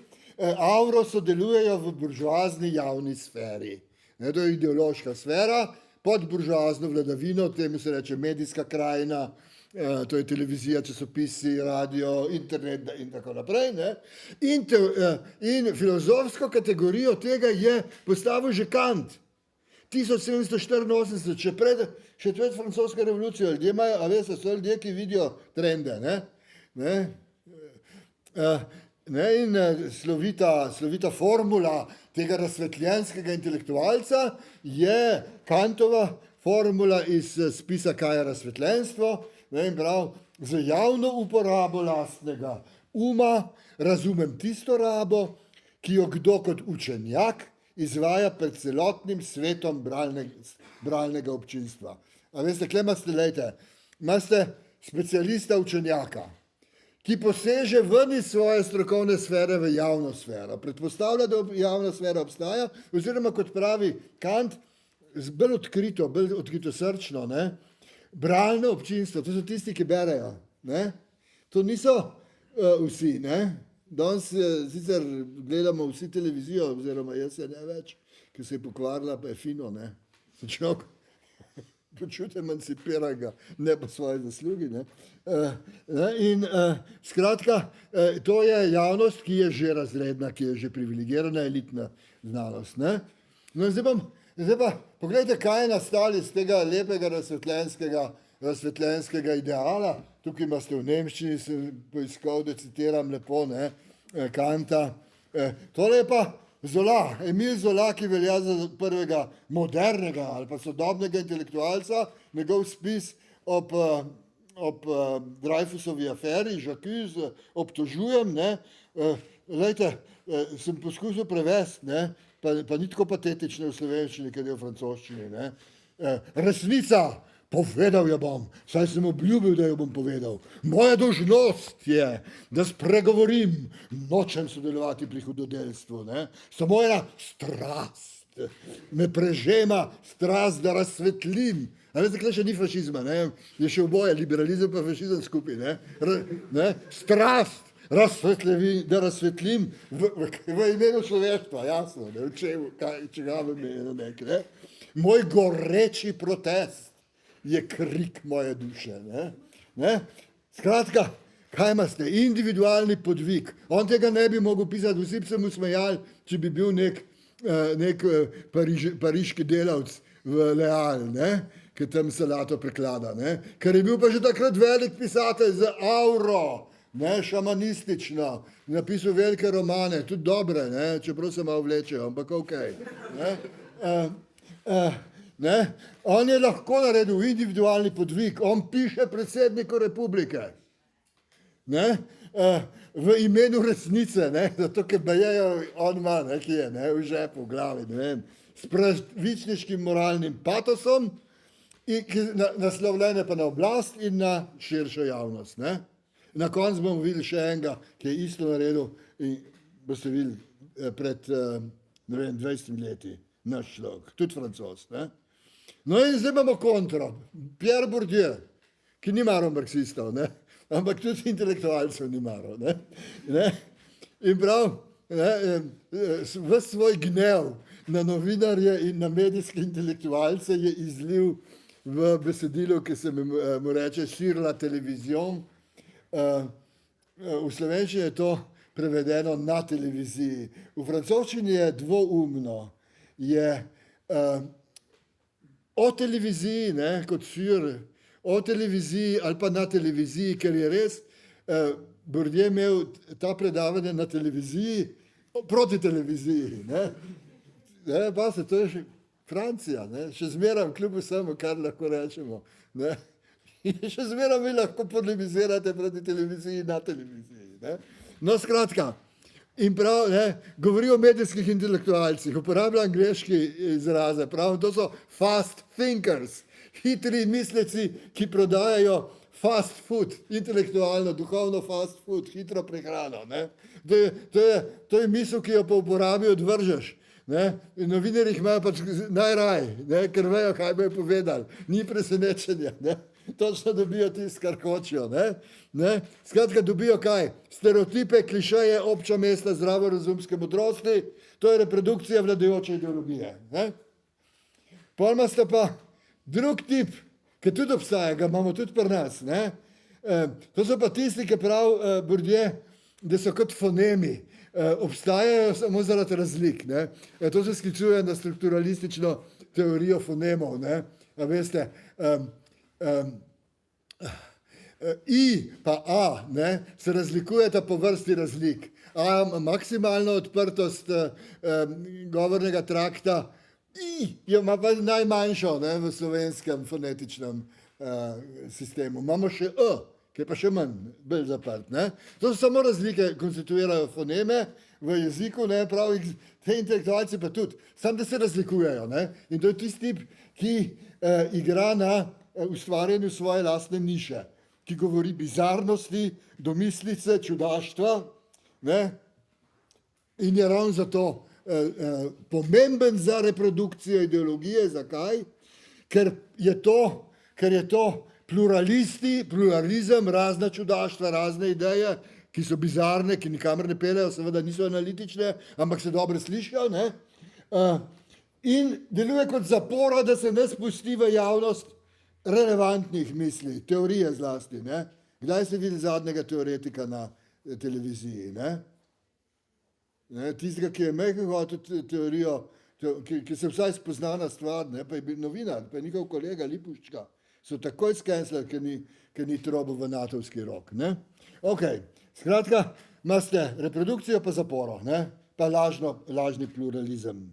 avro sodelujejo v buržoazni javni sferi. To je ideološka sfera, pod buržoazno vladavino, temu se reče medijska krajina, to je televizija, časopisi, radio, internet in tako naprej. In filozofsko kategorijo tega je postavil že Kant. 1784, še pred francosko revolucijo, ljudje imajo, a veste, so ljudje, ki vidijo trende. In slovita formula tega razsvetljenskega intelektualca je Kantova formula iz spisa Kaj je razsvetljenstvo, in prav, z javno uporabo lastnega uma razumem tisto rabo, ki jo kdo kot učenjak izvaja pred celotnim svetom bralnega občinstva. A veste, kle imate specialista učenjaka, ki poseže ven iz svoje strokovne sfere v javno sfero. Predpostavlja, da javna sfera obstaja, oziroma kot pravi Kant, bolj odkrito srčno, bralno občinstvo, to so tisti, ki berejo. To niso vsi. Danes sicer gledamo vsi televizijo, oziroma jaz se ne več, ki se je pokvarila, pa je fino. Človek počuti emancipiranega, ne pa svoje zaslugi. In skratka, to je javnost, ki je že razredna, ki je že privilegirana, elitna znanost. No, zdaj pa pogledajte, kaj je nastalo iz tega lepega razsvetljenskega ideala. Tukaj imate v nemščini, sem poiskal, da citiram lepo Kanta. Tole je pa Zola, Emil Zola, ki velja za prvega modernega ali pa sodobnega intelektualca, njegov spis ob Dreyfusovi aferi, J'accuse, obtožujem, sem poskusil prevesti, pa ni tako patetično v slovenščini, kot je v francoščini. Resnica, povedal jo bom, saj sem obljubil, da jo bom povedal. Moja dolžnost je, da spregovorim, nočem sodelovati pri hudodelstvu. Samo ena strast me prežema, strast, da razsvetlim. A veste, kaj še ni fašizma, je še oboje, liberalizem pa fašizem skupaj. Strast, da razsvetlim v imenu človeštva, jasno, čega v imenu nekaj. Moj goreči protest je krik moje duše. Skratka, kaj imate? Individualni podvig. On tega ne bi mogel pisati, vsi bi se mu smejali, če bi bil nek pariški delavc v Leal, ki tam salato preklada. Ker je bil pa že takrat velik pisatelj za auro, šamanistično, napisal velike romane, tudi dobre, čeprav se malo vlečejo, ampak okej. On je lahko naredil individualni podvig, on piše predsedniku republike. V imenu resnice, zato ker bajejo on ima, ki je v žepu, v glavi, s pravičniškim moralnim patosom, naslovljene pa na oblast in na širšo javnost. Ne? Na koncu bomo videli še enega, ki je isto naredil in boste videli pred 20 leti, naš človek, tudi Francoz. Ne? No in zdaj imamo kontro. Pierre Bourdieu, ki ni maral marksistov, ne? Ampak tudi intelektualcev ni maral. Ne? In prav, v svoj gnev na novinarje in na medijske intelektualce je izlil v besedilu, ki se mu reče sur la televizion. V slovenščini je to prevedeno na televiziji. V francoščini je dvoumno. Je o televiziji, ne, kot sur, o televiziji ali pa na televiziji, ker je res Bourdieu imel ta predavanje na televiziji, proti televiziji. Pa se to je še Francija, ne? Še zmeraj kljub vsemu, kar lahko rečemo. Ne? In še zmeraj vi lahko polemizirate proti televiziji na televiziji. Ne? No, skratka, in prav, ne, govori o medijskih intelektualcih, uporablja angleški izraze, prav, to so fast thinkers, hitri misleci, ki prodajajo fast food, intelektualno, duhovno fast food, hitro prehrano. Ne? To je misel, ki jo pa uporabi, odvržeš. Ne? In novinarji imajo pač najraj, ker vejo, kaj bojo povedali. Ni presenečenja. Ne? Točno dobijo tisto, kar hočejo. Ne? Skratka, dobijo kaj? Stereotipe, klišeje, obča mesta, zdravorazumske modrosti. To je reprodukcija vladajoče ideologije. Ne? Pol imate pa drug tip, ki tudi obstaja, ga imamo tudi pri nas. Ne? To so pa tisti, ki pravi Bourdieu, da so kot fonemi. Obstajajo samo zaradi razlik. Ne? To se sklicuje na strukturalistično teorijo fonemov. Ne? A veste, I pa A, ne, se razlikujeta po vrsti razlik. A ima maksimalno odprtost govornega trakta, I ima pa najmanjšo, ne, v slovenskem fonetičnem sistemu. Imamo še E, ki je pa še manj, bolj zaprt. Ne? To so samo razlike, konstituirajo foneme v jeziku, ne, prav, te intelektualci pa tudi, samo da se razlikujejo. Ne? In to je tisti tip, ki igra na ustvarjanju svoje lastne niše, ki govori bizarnosti, domislice, čudaštva, ne? In je ravno zato pomemben za reprodukcijo ideologije. Zakaj? Ker je to pluralizem, razna čudaštva, razne ideje, ki so bizarne, ki nikamor ne peljejo, seveda niso analitične, ampak se dobro slišijo. Ne? In deluje kot zapora, da se ne spusti v javnost relevantnih misli, teorije zlasti. Ne? Kdaj ste videli zadnjega teoretika na televiziji? Tistega, ki je mehko hotel teorijo, ki se vsaj spozna na stvar, ne? Pa je bil novinar, pa je njihov kolega Lipuščka. So takoj skenslali, ker ni trobil v natovski rok. Ne? Ok, skratka, imate reprodukcijo pa zaporo, ne? Pa lažni pluralizem.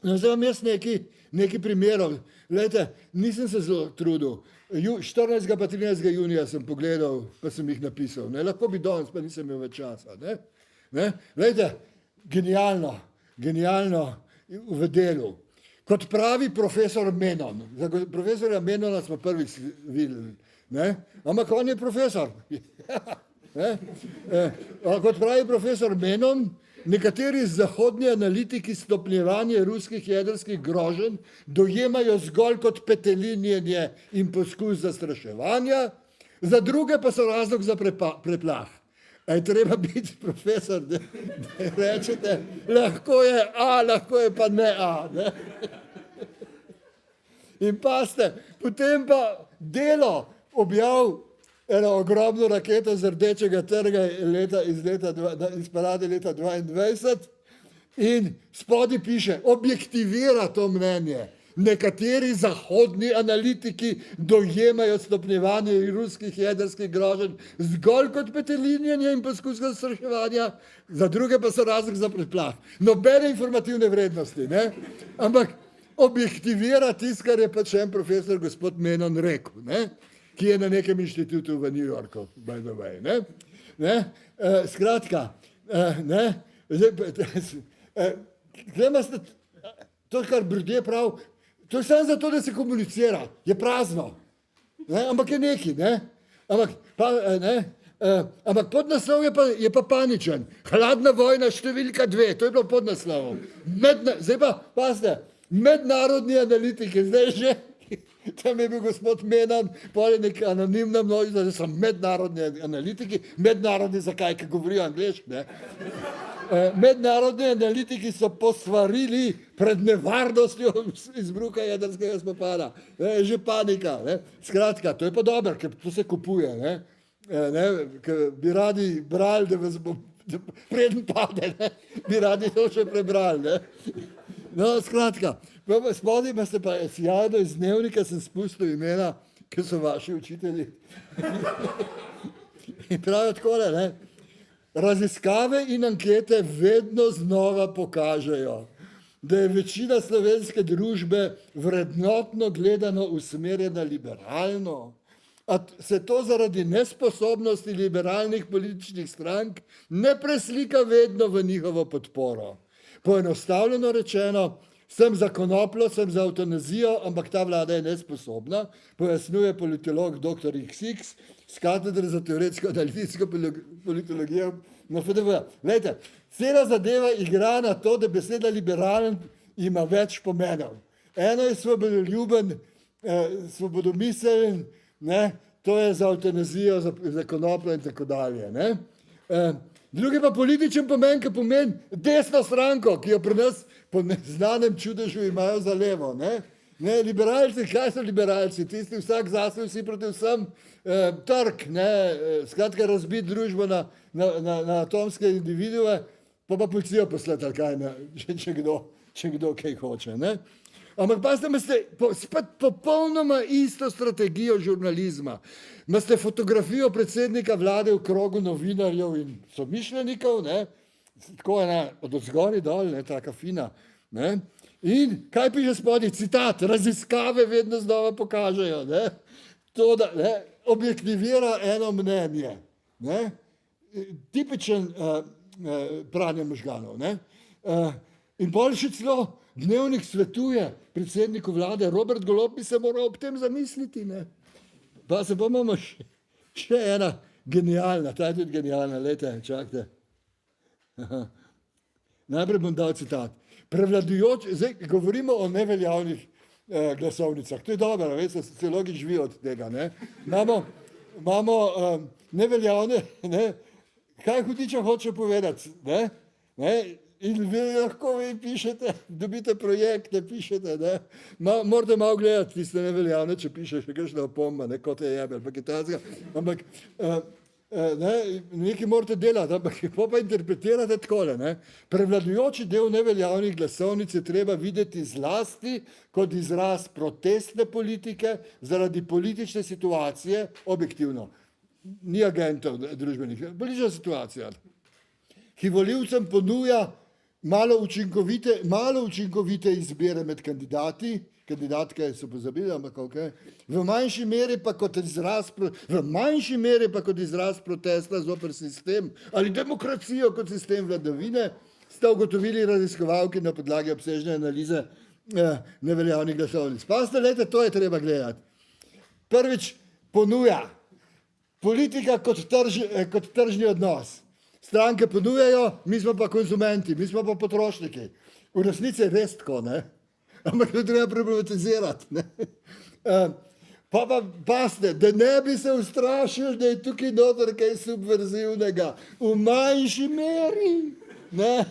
No, zdaj vam jaz nekaj primerov. Glejte, nisem se zelo trudil. 14. pa 13. junija sem pogledal, pa sem jih napisal. Ne? Lahko bi danes, pa nisem imel več časa. Ne? Glejte, genialno v delu. Kot pravi profesor Menon, za profesorja Menona smo prvič videli, ne? Ampak on je profesor. Kot pravi profesor Menon, nekateri zahodni analitiki stopnjevanje ruskih jedrskih groženj dojemajo zgolj kot petelinjenje in poskus zastraševanja, za druge pa so razlog za preplah. Je treba biti profesor, da rečete, lahko je A, lahko je pa ne A. Ne? In paste, potem pa Delo objavil eno ogromno raketo z Rdečega trga iz parade leta 22 in spodaj piše, objektivira to mnenje. Nekateri zahodni analitiki dojemajo stopnjevanje ruskih jedrskih groženj zgolj kot petelinjenje in poskus zastraševanja, za druge pa so razlog za preplah. Nobene informativne vrednosti, ne? Ampak objektivira tisto, kar je pač en profesor gospod Menon rekel, ne? Ki je na nekem inštitutu v New Yorku, by the way. Ne? Skratka, ne? To, kar Bourdieu pravi, To je samo zato, da se komunicira, je prazno, ne? Ampak je neki, ne? Ampak podnaslov je pa paničen. Hladna vojna številka 2, to je bilo podnaslov. Zdaj pa, pazite, mednarodni analitiki, zdaj že, tam je bil gospod Menan, pol je neka anonimna množica, da so mednarodni analitiki, mednarodni zakaj, ker govorijo angleško, ne? Mednarodni analitiki so posvarili pred nevarnostjo izbruha jedrskega spopada. Že panika. Ne? Skratka, to je pa dobro, ker to se kupuje. Ne? Ker bi radi brali, da vas bo preden pade, ne? Bi radi to še prebrali. Ne? No, skratka, spodaj pa ste pa sjajno iz dnevnika sem spustil imena, ker so vaši učitelji. In pravijo takole, ne? Raziskave in ankete vedno znova pokažejo, da je večina slovenske družbe vrednotno gledano usmerjena liberalno, a se to zaradi nesposobnosti liberalnih političnih strank ne preslika vedno v njihovo podporo. Poenostavljeno rečeno, sem za konopljo, sem za evtanazijo, ampak ta vlada je nesposobna, pojasnjuje politolog dr. XX z katedre za teoretsko analitsko politologijo na FDV. Glejte, cela zadeva igra na to, da beseda liberalen ima več pomenov. Eno je svobodoljuben, svobodomiseln, ne? To je za evtanazijo, za konopljo in tako dalje. Ne? Drugi pa političen pomen, ki pomeni desno stranko, ki jo pri nas po neznanem čudežu imajo za levo. Ne? Ne, liberalci, kaj so liberalci? Tisti vsak zase, vsi proti vsem, trg, ne? Skratka razbiti družbo na atomske individue, pa policijo poslati, kaj, če kdo kaj hoče. Ne? Ampak pa ste spet popolnoma isto strategijo žurnalizma. Imate fotografijo predsednika vlade v krogu novinarjev in somišljenikov, ne? Tako ena od zgori dol, ne? Taka fina. Ne? In kaj piše spodaj? Citat, raziskave vedno znova pokažejo, ne? To, da ne? Objektivira eno mnenje. Ne? Tipičen pranje možganov. Ne? In bolj še celo dnevnik svetuje predsedniku vlade, Robert Golob bi se moral ob tem zamisliti. Ne? Pa se pa imamo še ena genialna, ta je tudi genialna, lejte, čakajte. Najprej bom dal citat. Zdaj govorimo o neveljavnih glasovnicah. To je dobro, veste, sociologi živijo od tega. Ne? Imamo neveljavne, ne? Kaj Hudiča hoče povedati? Ne? Ne? In vi lahko pišete, dobite projekte, pišete, ne. Morate malo gledati, tiste neveljavne, če piše še kakšna opomba, ne, kot je jebel, pa kitajska, ampak nekaj morate delati, ampak pa interpretirate takole, ne. Prevladujoči del neveljavnih glasovnic je treba videti zlasti kot izraz protestne politike zaradi politične situacije, objektivno, ni agentov družbenih, politična situacija, ki volivcem ponuja malo učinkovite izbire med kandidati, kandidatke so pozabili, ampak ok, v manjši meri pa kot izraz protesta zoper sistem ali demokracijo kot sistem vladavine, sta ugotovili raziskovalki na podlagi obsežne analize neveljavnih glasovnic. Pazite, lejte, to je treba gledati. Prvič, ponuja politika kot tržni odnos. Stranke ponujajo, mi smo pa konzumenti, mi smo pa potrošniki. V resnici je res tako, ne? Ampak to treba problematizirati. Ne? Pa pazite, da ne bi se ustrašili, da je tukaj noter kaj subverzivnega. V manjši meri. Ne?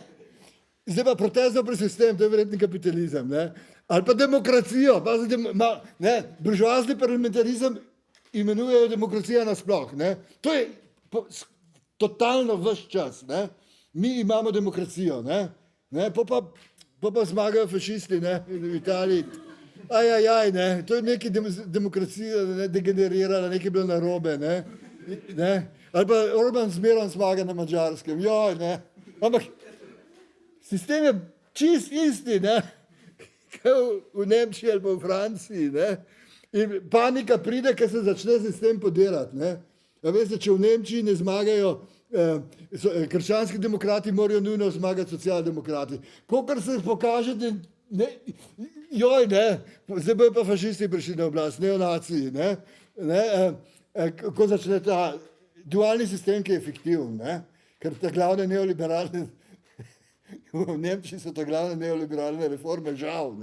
Zdaj pa protest zoper sistem, to je verjetno kapitalizem. Ne? Ali pa demokracijo. Pazite, buržoazni parlamentarizem imenujejo demokracija nasploh. Ne? To je totalno ves čas. Ne? Mi imamo demokracijo. Ne? Pa zmagajo fašisti, ne? V Italiji. Ne? To je nekaj demokracija ne? Degenerirala, nekaj bilo narobe. Ne? Ali pa Orban zmerom zmaga na Madžarskem. Joj, ne? Ampak sistem je čist isti, ne? V Nemčiji ali pa v Franciji. Ne? In panika pride, ker se začne sistem podirati. Ne? A veste, če v Nemčiji ne zmagajo krščanski demokrati, morajo nujno zmagati socialdemokrati. Kakor se pokaže, da joj, ne, zdaj bojo pa fašisti prišli na oblast, neonaciji, ko začne ta dualni sistem, ki je efektiven, ker te glavne neoliberalne, v Nemčiji so te glavne neoliberalne reforme, žal,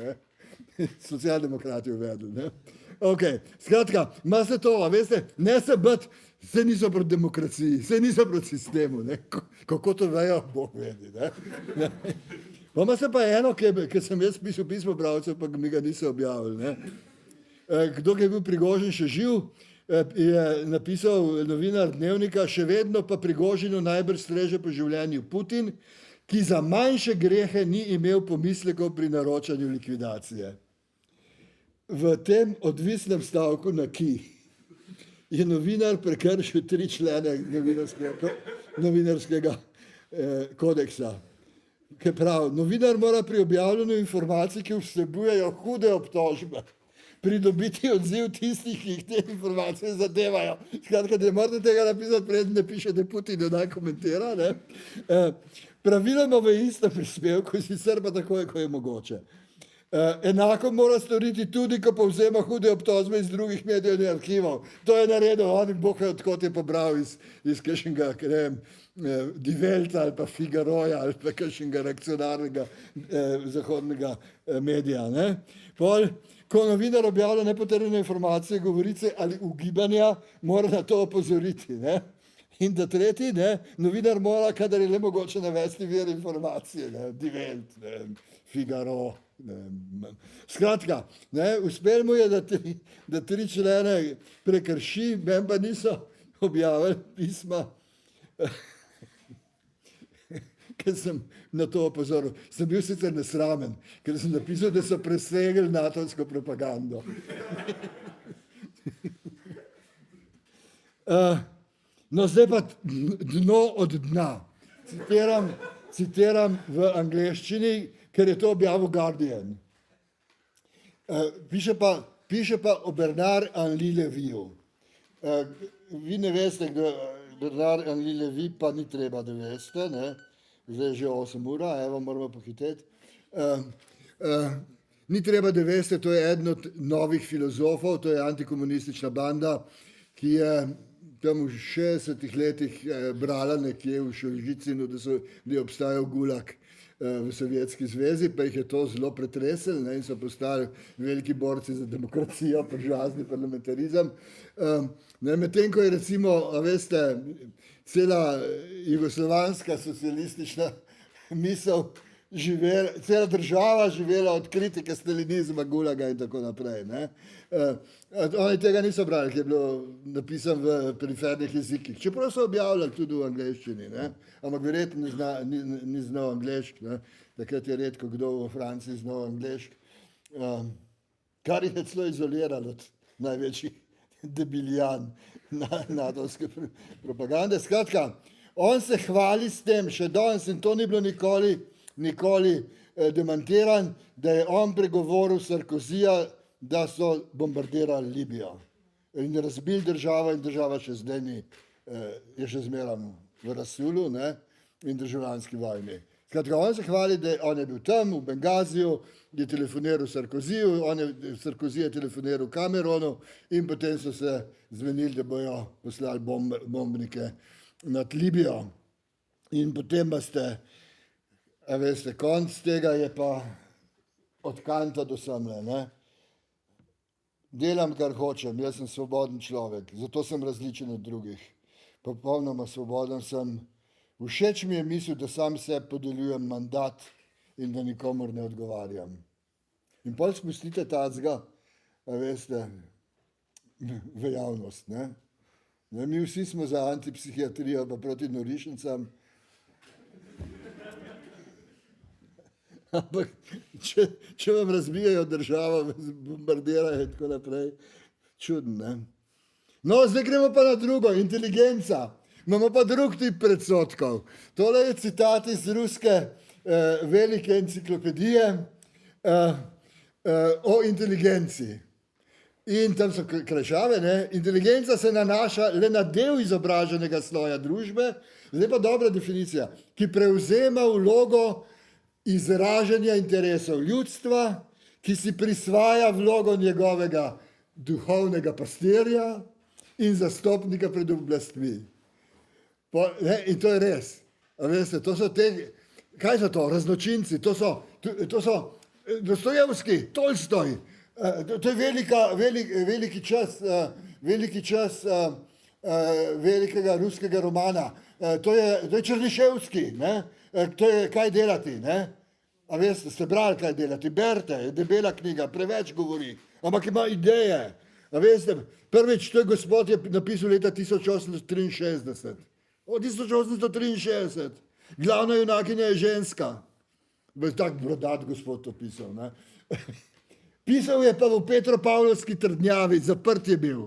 socialdemokrati uvedli, Ok, skratka, ima se to, a veste, ne se biti, se niso proti demokraciji, se niso proti sistemu, kako to vejo, Bog vedi, Ima se pa eno, ki sem jaz pisal pismo bralcev, pa mi ga niso objavili, Kdo je bil Prigožin še živ, je napisal novinar Dnevnika, še vedno pa Prigožinu najbrž streže po življenju Putin, ki za manjše grehe ni imel pomislekov pri naročanju likvidacije. V tem odvisnem stavku na ki je novinar prekršil 3 člene novinarskega kodeksa. Ki pravi, novinar mora pri objavljanju informacij, ki vsebujejo hude obtožbe, pridobiti odziv tistih, ki jih te informacije zadevajo. Skratka, da morate tega napisati, preden ne pišete Putin, da naj komentira. Praviloma v istem prispevku, sicer pa takoj, ko je mogoče. Enako mora storiti tudi, ko povzema hude obtožbe iz drugih medijev in arhivov. To je naredil on in Bog je odkot je pobral iz kakšnega, Die Welt ali pa Figaroja ali pa kakšnega reakcionarnega zahodnega medija. Pol, ko novinar objavlja nepotrjene informacije, govorice ali ugibanja, mora na to opozoriti. In da tretji, novinar mora, kadar je le mogoče navesti vir informacije, Die Welt, Figaro. Skratka, uspel mu je, da 3 člene prekrši, meni pa niso objavili pisma, ker sem na to opozoril. Sem bil sicer nesramen, ker sem napisal, da so presegli natovsko propagando. No, zdaj pa dno od dna. Citiram v angleščini, ker je to objavil Guardian. Piše pa o Bernard-Henri Lévyju. Vi ne veste, kdo je Bernard-Henri Lévy, pa ni treba, da veste. Zdaj je že 8 ura, evo, moramo pohiteti. Ni treba, da veste, to je eden od novih filozofov, to je antikomunistična banda, ki je tam v 60-ih letih brala nekje v Šolžicinu, da je obstajal gulag v Sovjetski zvezi, pa jih je to zelo pretresel in so postali veliki borci za demokracijo, buržoazni parlamentarizem. Medtem ko je recimo, a veste, cela jugoslovanska socialistična misel živela, cela država živela od kritike stalinizma, gulaga in tako naprej. Oni tega niso brali, ki je bilo napisan v perifernih jezikih. Čeprav so objavljali tudi v angleščini, ampak verjetno ni znal anglešk. Takrat je redko kdo v Franciji znal anglešk. Kar je celo izoliralo od največjih debiljan natovske propagande. Skratka, on se hvali s tem, še danes, in to ni bilo nikoli demantiran, da je on pregovoril Sarkozija, da so bombardirali Libijo in razbili državo in država še zdaj ni, je še zmeraj v razsulu in državljanski vojni. Skratka, on se hvali, da on je bil tam v Bengaziju, je telefoniral Sarkoziju, Sarkozy je telefoniral Cameronu in potem so se zmenili, da bojo poslali bombnike nad Libijo. In potem pa ste, a veste, konc tega je pa od Kanta do semle, Delam, kar hočem, jaz sem svoboden človek, zato sem različen od drugih. Popolnoma svoboden sem. Všeč mi je misel, da sam sebi podeljujem mandat in da nikomor ne odgovarjam. In potem spustite tacga, a veste, v javnost. Mi vsi smo za antipsihiatrijo pa proti norišnicam. Ampak, če vam razbijajo državo, bombardirajo in tako naprej, čudno, No, zdaj gremo pa na drugo, inteligenca. Imamo pa drug tip predsodkov. Tole je citat iz ruske velike enciklopedije o inteligenci. In tam so krajšave, Inteligenca se nanaša le na del izobraženega sloja družbe, zdaj pa dobra definicija, ki prevzema vlogo izražanja interesov ljudstva, ki si prisvaja vlogo njegovega duhovnega pastirja in zastopnika pred oblastmi. In to je res. A veste, to so te, kaj so to? Raznočinci, to so Dostojevski, Tolstoj. To je veliki čas velikega ruskega romana. To je Černiševski, ne? To je Kaj delati, ne? A veste, ste brali Kaj delati, berite, je debela knjiga, preveč govori, ampak ima ideje. A veste, prvič to je gospod je napisal leta 1863. Od 1863. Glavna junakinja je ženska. Tak brodat gospod to pisal, ne? Pisal je pa v Petropavlovski trdnjavi, zaprt je bil.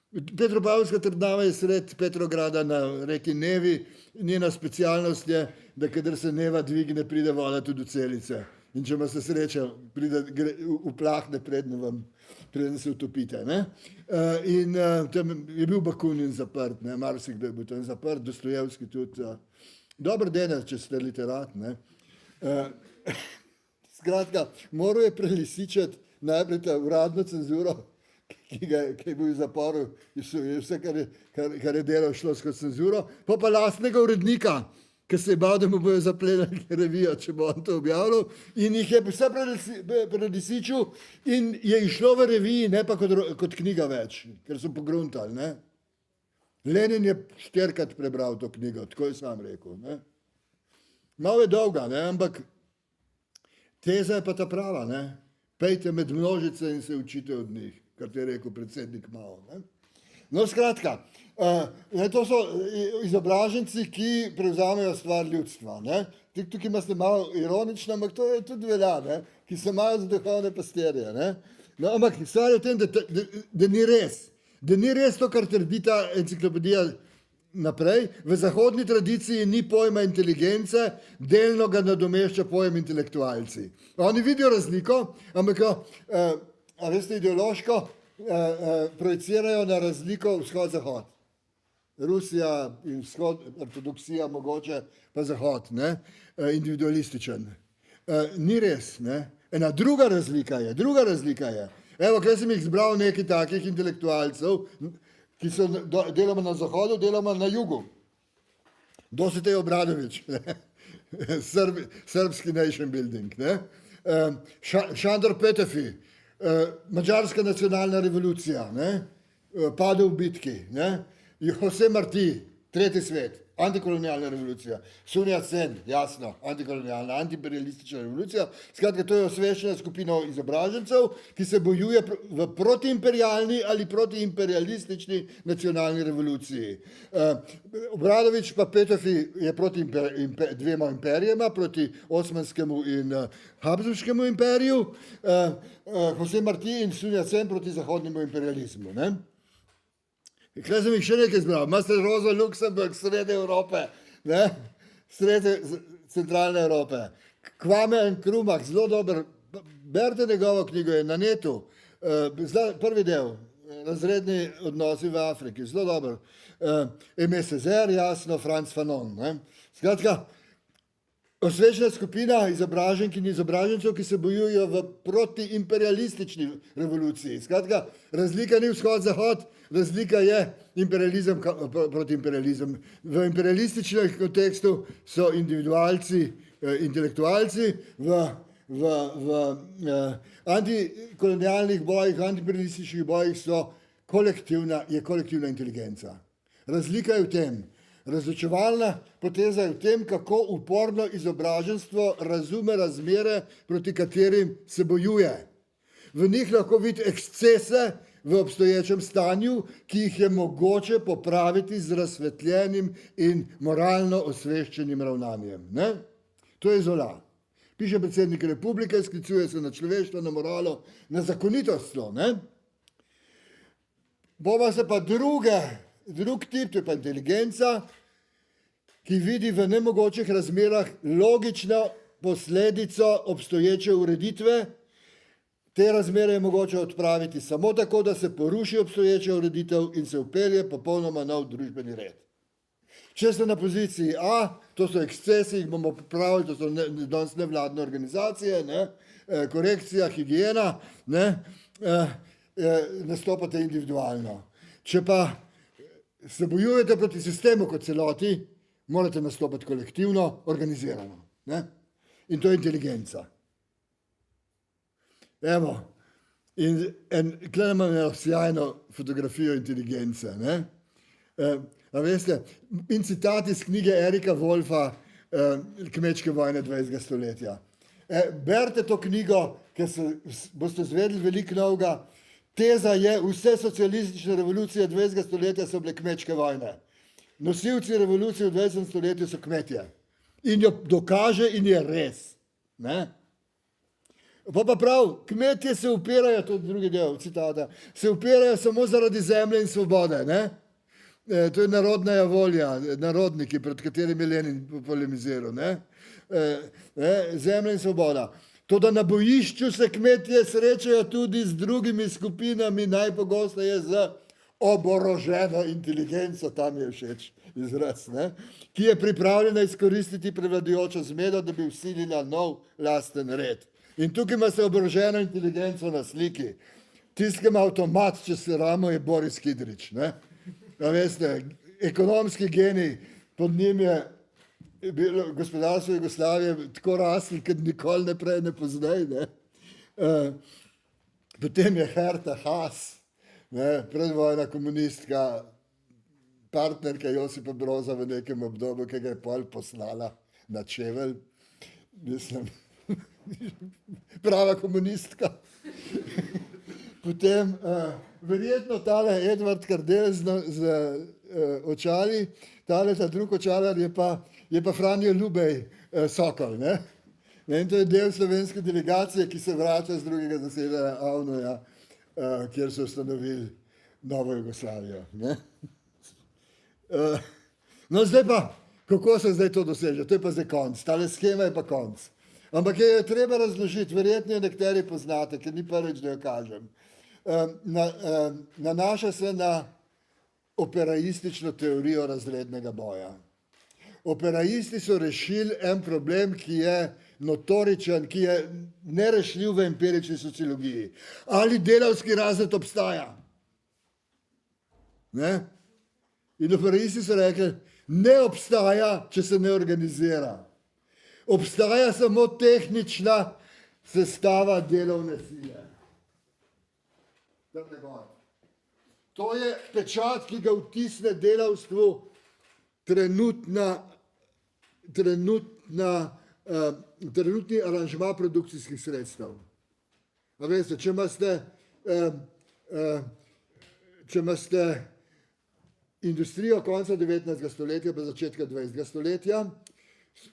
Petropavlovska trdnjava je sred Petrograda na reki Nevi. Njena specialnost je, da kadar se Neva dvigne, pride voda tudi v celice. In če imate srečo, uplahne preden se utopite. Ne? In tam je bil Bakunin zaprt, marsikdo je bil tam zaprt, Dostojevski tudi. Dober den, če ste literat. Ne? Skratka, moral je prelisičati najprej ta uradno cenzuro, ki je bil v zaporu, vse, kar je delal, šlo skozi cenzuro, pa lastnega urednika, ki se je bal, da mu bojo zaplenili revijo, če bo on to objavljal, in jih je vse prelisičil in je išlo v reviji, ne pa kot knjiga več, ker so pogruntali. Ne? Lenin je 4-krat prebral to knjigo, tako je sam rekel. Ne? Malo je dolga, ne? Ampak teza je pa ta prava. Ne? Pejte med množice in se učite od njih, kar je rekel predsednik Mao. Ne? No, skratka, to so izobraženci, ki prevzamejo stvar ljudstva. Ne? Tukaj imate malo ironično, ampak to je tudi velja, ne? Ki se imajo za duhovne pastirje. Ne? No, ampak stvar je v tem, da ni res. Da ni res to, kar trdi ta enciklopedija naprej. V zahodni tradiciji ni pojma inteligence, delno ga nadomešča pojem intelektualci. Oni vidijo razliko, ampak a veste, ideološko projicirajo na razliko vzhod-zahod. Rusija in vzhod, ortodoksija mogoče, pa zahod, ne? Individualističen. Ni res. Ne? Ena druga razlika je. Evo, kaj sem jih zbral nekaj takih intelektualcev, ki so deloma na zahodu, deloma na jugu. Dositej Obradović, Srbski nation building, ne? Šandor Petefi, Mađarska nacionalna revolucija, ne? Padel v bitki, ne? Jose Marti, Tretji svet, antikolonialna revolucija, Sun Yat-sen, jasno, antikolonialna, antiimperialistična revolucija. Skratka, to je osveščena skupina izobražencev, ki se bojuje v protiimperialni ali protiimperialistični nacionalni revoluciji. Obradović pa Petefi je proti dvema imperijema, proti Osmanskemu in Habsburškemu imperiju, Jose Marti in Sun Yat-sen proti zahodnemu imperializmu. Ne? Kaj sem jih še nekaj zbral? Imate Rosa Luxemburg, sredi Evrope, ne? Sredi centralne Evrope. Kwame Nkrumah, zelo dober, berite njegovo knjigo, je na netu, prvi del, razredni odnosi v Afriki, zelo dober. Aimé Césaire, jasno, Frantz Fanon. Ne? Skratka, osveščena skupina izobraženk in izobražencev, ki se bojujejo v protiimperialistični revoluciji. Skratka, razlika ni vzhod-zahod, razlika je imperializem proti imperializem. V imperialističnem kontekstu so individualci, intelektualci, v antikolonialnih bojih, antiimperialističnih bojih je kolektivna inteligenca. Razlika je v tem. Razločevalna poteza je v tem, kako uporno izobraženstvo razume razmere, proti katerim se bojuje. V njih lahko vidi ekscese v obstoječem stanju, ki jih je mogoče popraviti z razsvetljenim in moralno osveščenim ravnanjem. Ne? To je Zola. Piše predsednik republike, sklicuje se na človeštvo, na moralo, na zakonitost. Bova se pa drug tip, to je pa inteligenca, ki vidi v nemogočih razmerah logično posledico obstoječe ureditve. Te razmere je mogoče odpraviti samo tako, da se poruši obstoječa ureditev in se vpelje popolnoma nov družbeni red. Če ste na poziciji A, to so ekscesi, jih bomo popravili, to so danes nevladne organizacije, ne, korekcija, higiena, ne, nastopate individualno. Če pa se bojujete proti sistemu kot celoti, morate nastopati kolektivno, organizirano. Ne? In to je inteligenca. Evo, in tukaj imam eno sjajno fotografijo inteligence. Ne? A veste, in citat iz knjige Erika Wolfa, Kmečke vojne 20. stoletja. Berite to knjigo, ker boste zvedeli veliko novega. Teza je, vse socialistične revolucije 20. stoletja so bile kmečke vojne. Nosilci revolucije v 20. stoletju so kmetje. In jo dokaže in je res. Ne? Pa prav, kmetje se upirajo, to je drugi del citata, se upirajo samo zaradi zemlje in svobode. Ne? To je narodna volja, narodniki, pred katerimi je Lenin polemiziral. Zemlja in svoboda. Toda na bojišču se kmetje srečajo tudi z drugimi skupinami, najpogosteje z oboroženo inteligenco, tam je všeč izraz, ne? Ki je pripravljena izkoristiti prevladujočo zmedo, da bi vsilila nov lasten red. In tukaj ima se oboroženo inteligenco na sliki. Tiskem avtomat, če se ramo, je Boris Kidrič. Ne? A veste, ekonomski genij, pod njim je bilo gospodarstvo Jugoslavije tako rasli, kot nikoli ne prej ne poznaj. Ne? Potem je Herta Haas, predvojna komunistka, partnerka Josipa Broza v nekem obdobju, ki ga je pol poslala na čevelj. Mislim, prava komunistka. Potem verjetno tale Edvard Kardel z očali, tale ta drug očalar je pa Franjo Ljubej Sokol. Ne? In to je del slovenske delegacije, ki se vrača z drugega zasedanja Avnoja, kjer so ustanovili novo Jugoslavijo. Ne? No zdaj pa, kako se zdaj to doseže? To je pa zdaj konc, tale schema je pa konc. Ampak je treba razložiti, verjetno jo nekateri poznate, ker ni prvič, da jo kažem. Nanaša se na operaistično teorijo razrednega boja. Operaisti so rešili en problem, ki je notoričen, ki je nerešljiv v empirični sociologiji. Ali delavski razred obstaja? Ne? In operaisti so rekli, ne obstaja, če se ne organizira. Obstaja samo tehnična sestava delovne sile. To je pečat, ki ga vtisne delavstvu trenutni aranžma produkcijskih sredstev. A veste, če imate industrijo konca 19. stoletja pa začetka 20. stoletja,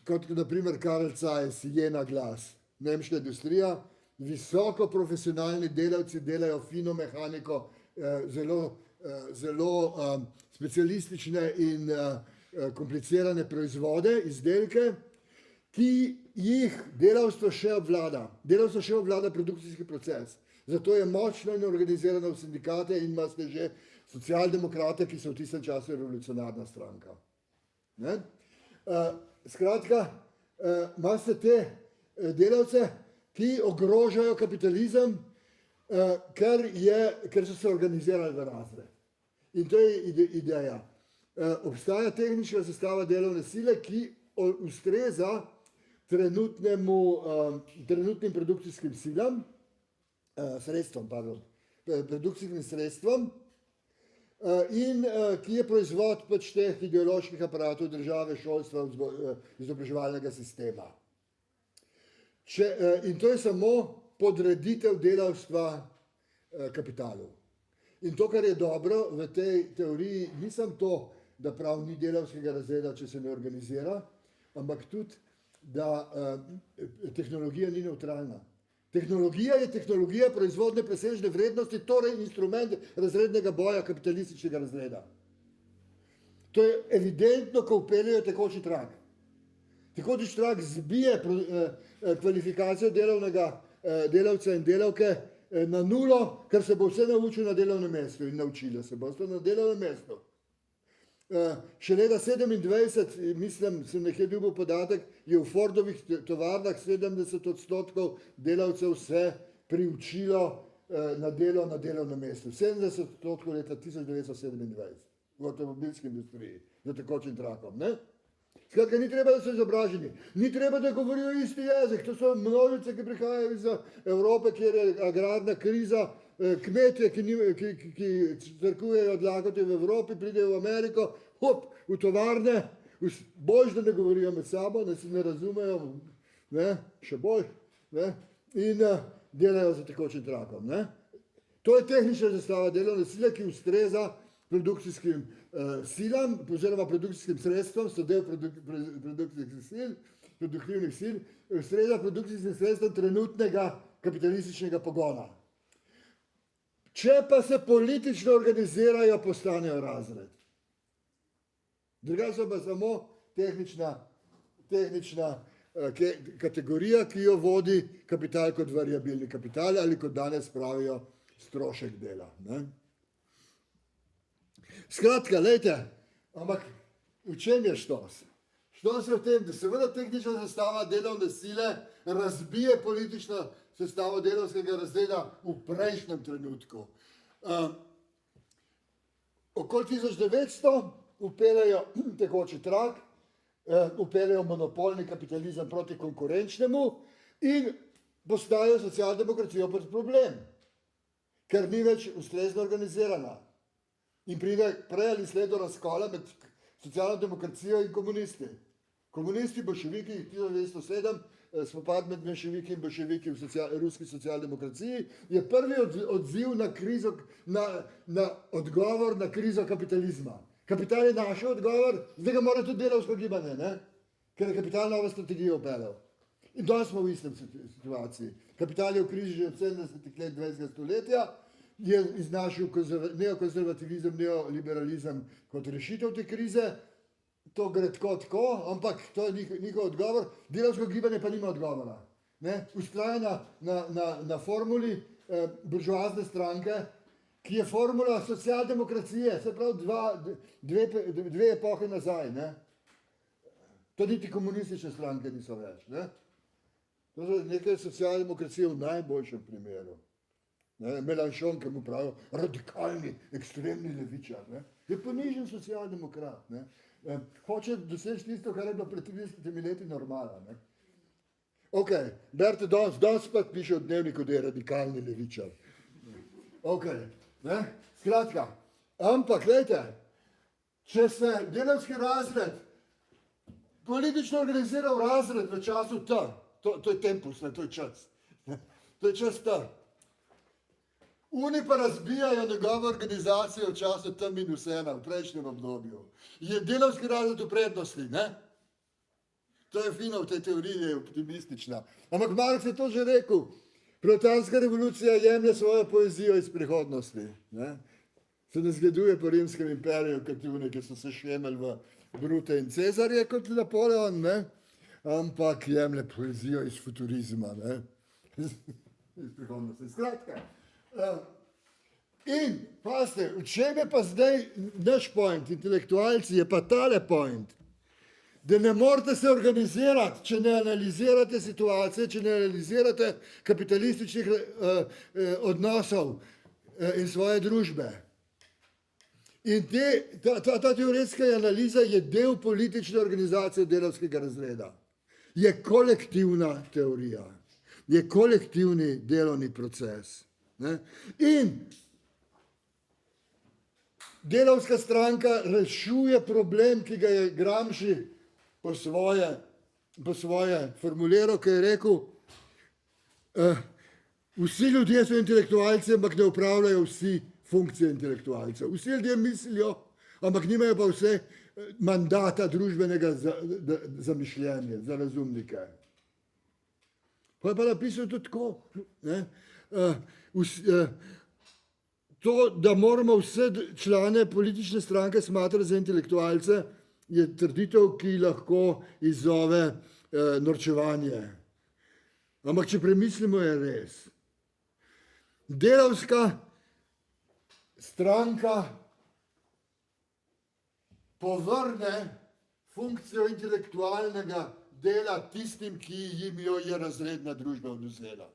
kot naprimer Karl Zeiss, Jena Glas, nemška industrija, visoko profesionalni delavci delajo fino mehaniko, zelo specialistične in komplicirane proizvode, izdelke, ki jih delavstvo še obvlada. Delavstvo še obvlada produkcijski proces. Zato je močno in organizirano v sindikate in imate že socialdemokrate, ki so v tistem času revolucionarna stranka. Ne? Skratka, imate te delavce, ki ogrožajo kapitalizem, ker so se organizirali v razred. In to je ideja. Obstaja tehnična sestava delovne sile, ki ustreza trenutnim produkcijskim silam, produkcijskim sredstvom, in ki je proizvod pač teh ideoloških aparatov države, šolstva, izobraževalnega sistema. In to je samo podreditev delavstva kapitalu. In to, kar je dobro v tej teoriji, ni samo to, da prav ni delavskega razreda, če se ne organizira, ampak tudi, da tehnologija ni nevtralna. Tehnologija je tehnologija proizvodne presežne vrednosti, torej instrument razrednega boja kapitalističnega razreda. To je evidentno, ko vpeljejo tekoči trak. Tekoči trak zbije kvalifikacijo delavca in delavke na nulo, ker se bo vse naučil na delovnem mestu in naučila se bo na delovnem mestu. Še leta 27, mislim, sem nekje dobil podatek, je v Fordovih tovarnah 70% delavcev se priučilo na delo na delovnem mestu. 70% leta 1927 v avtomobilski industriji za tekočim trakom. Ne? Skratka, ni treba, da so izobraženi, ni treba, da govorijo isti jezik. To so množice, ki prihajajo iz Evrope, kjer je agrarna kriza, kmetje, ki crkujejo od lakote v Evropi, pridejo v Ameriko, hop, v tovarne, boljš, da ne govorijo med sabo, da se ne razumejo, ne, še bolj, ne, in delajo za tekočim trakom. Ne. To je tehnična zastava delovne sile, ki ustreza produkcijskim silam, oziroma produkcijskim sredstvom, so del produkcijskih sil, produktivnih sil, ustreza produkcijskim sredstvom trenutnega kapitalističnega pogona. Če pa se politično organizirajo, postanejo razred. Druga so pa samo tehnična kategorija, ki jo vodi kapital kot variabilni kapital ali kot danes pravijo strošek dela. Ne? Skratka, lejte, ampak v čem je štos? Štos je v tem, da seveda tehnična sestava delovne sile razbije politično sestavo delovskega razreda v prejšnjem trenutku. Okoli 1900 vpeljejo tekoči trak, vpeljejo monopolni kapitalizem proti konkurenčnemu in postavijo socialdemokracijo pod problem, ker ni več ustrezno organizirana. In pride prej ali slej do razkola med socialno demokracijo in komunisti. Komunisti, bolševiki 1907, spopad med menševiki in bolševiki v ruski socialdemokraciji, je prvi odziv na krizo, na odgovor na krizo kapitalizma. Kapital je našel odgovor, zdaj ga mora tudi delavsko gibanje, ne? Ker je kapital novo strategijo upeljal. In danes smo v istem situaciji. Kapital je v krizi že od 70 let 20. stoletja, je iznašel neokonzervativizem, neoliberalizem kot rešitev te krize. To gre tako, ampak to je njihov odgovor. Delavsko gibanje pa nima odgovora. Ustraja na formuli buržoazne stranke, ki je formula socialdemokracije, se pravi dve epohe nazaj. Ne? To niti komunistične stranke niso več. Ne? To so nekaj socialdemokracije v najboljšem primeru. Melanchon, ki mu pravijo radikalni, ekstremni levičar. Ne? Je ponižen socialdemokrat. Ne? Hoče doseči tisto, kar je bilo pred 30 leti normala. Ne? Ok, berite danes pa piše v dnevniku, da je radikalni levičar. Ok, ne? Skratka, ampak gledajte, če se delavski razred politično organiziral razred v času T, to je tempus, ne? To je čas. Ne? To je čas T. Oni pa razbijajo njegovo organizacijo v času T-1 v prejšnjem obdobju. Je delavski razred v prednosti, ne? To je fino v tej teoriji, je optimistična. Ampak Marx je to že rekel. Proletarska revolucija jemlje svojo poezijo iz prihodnosti. Ne? Se ne zgleduje po rimskem imperiju, ki so se šemeli v Brute in Cezarje kot Napoleon, ne? Ampak jemlje poezijo iz futurizma. Ne? Iz prihodnosti. Skratka. In, pazite, v čem je pa zdaj naš point, intelektualci, je pa tale point, da ne morete se organizirati, če ne analizirate situacije, če ne analizirate kapitalističnih odnosov in svoje družbe. In ta teoretska analiza je del politične organizacije delavskega razreda. Je kolektivna teorija, je kolektivni delovni proces. Ne? In delavska stranka rešuje problem, ki ga je Gramsci po svoje formuliral, ki je rekel, vsi ljudje so intelektualci, ampak ne upravljajo vsi funkcije intelektualcev. Vsi ljudje mislijo, ampak nimajo pa vse mandata družbenega za mišljenje, za razumnike. Pa je pa napisal tudi tako, ne? To, da moramo vse člane politične stranke smatrati za intelektualce, je trditev, ki lahko izzove norčevanje. Ampak če premislimo, je res. Delavska stranka povrne funkcijo intelektualnega dela tistim, ki jim jo je razredna družba odvzela.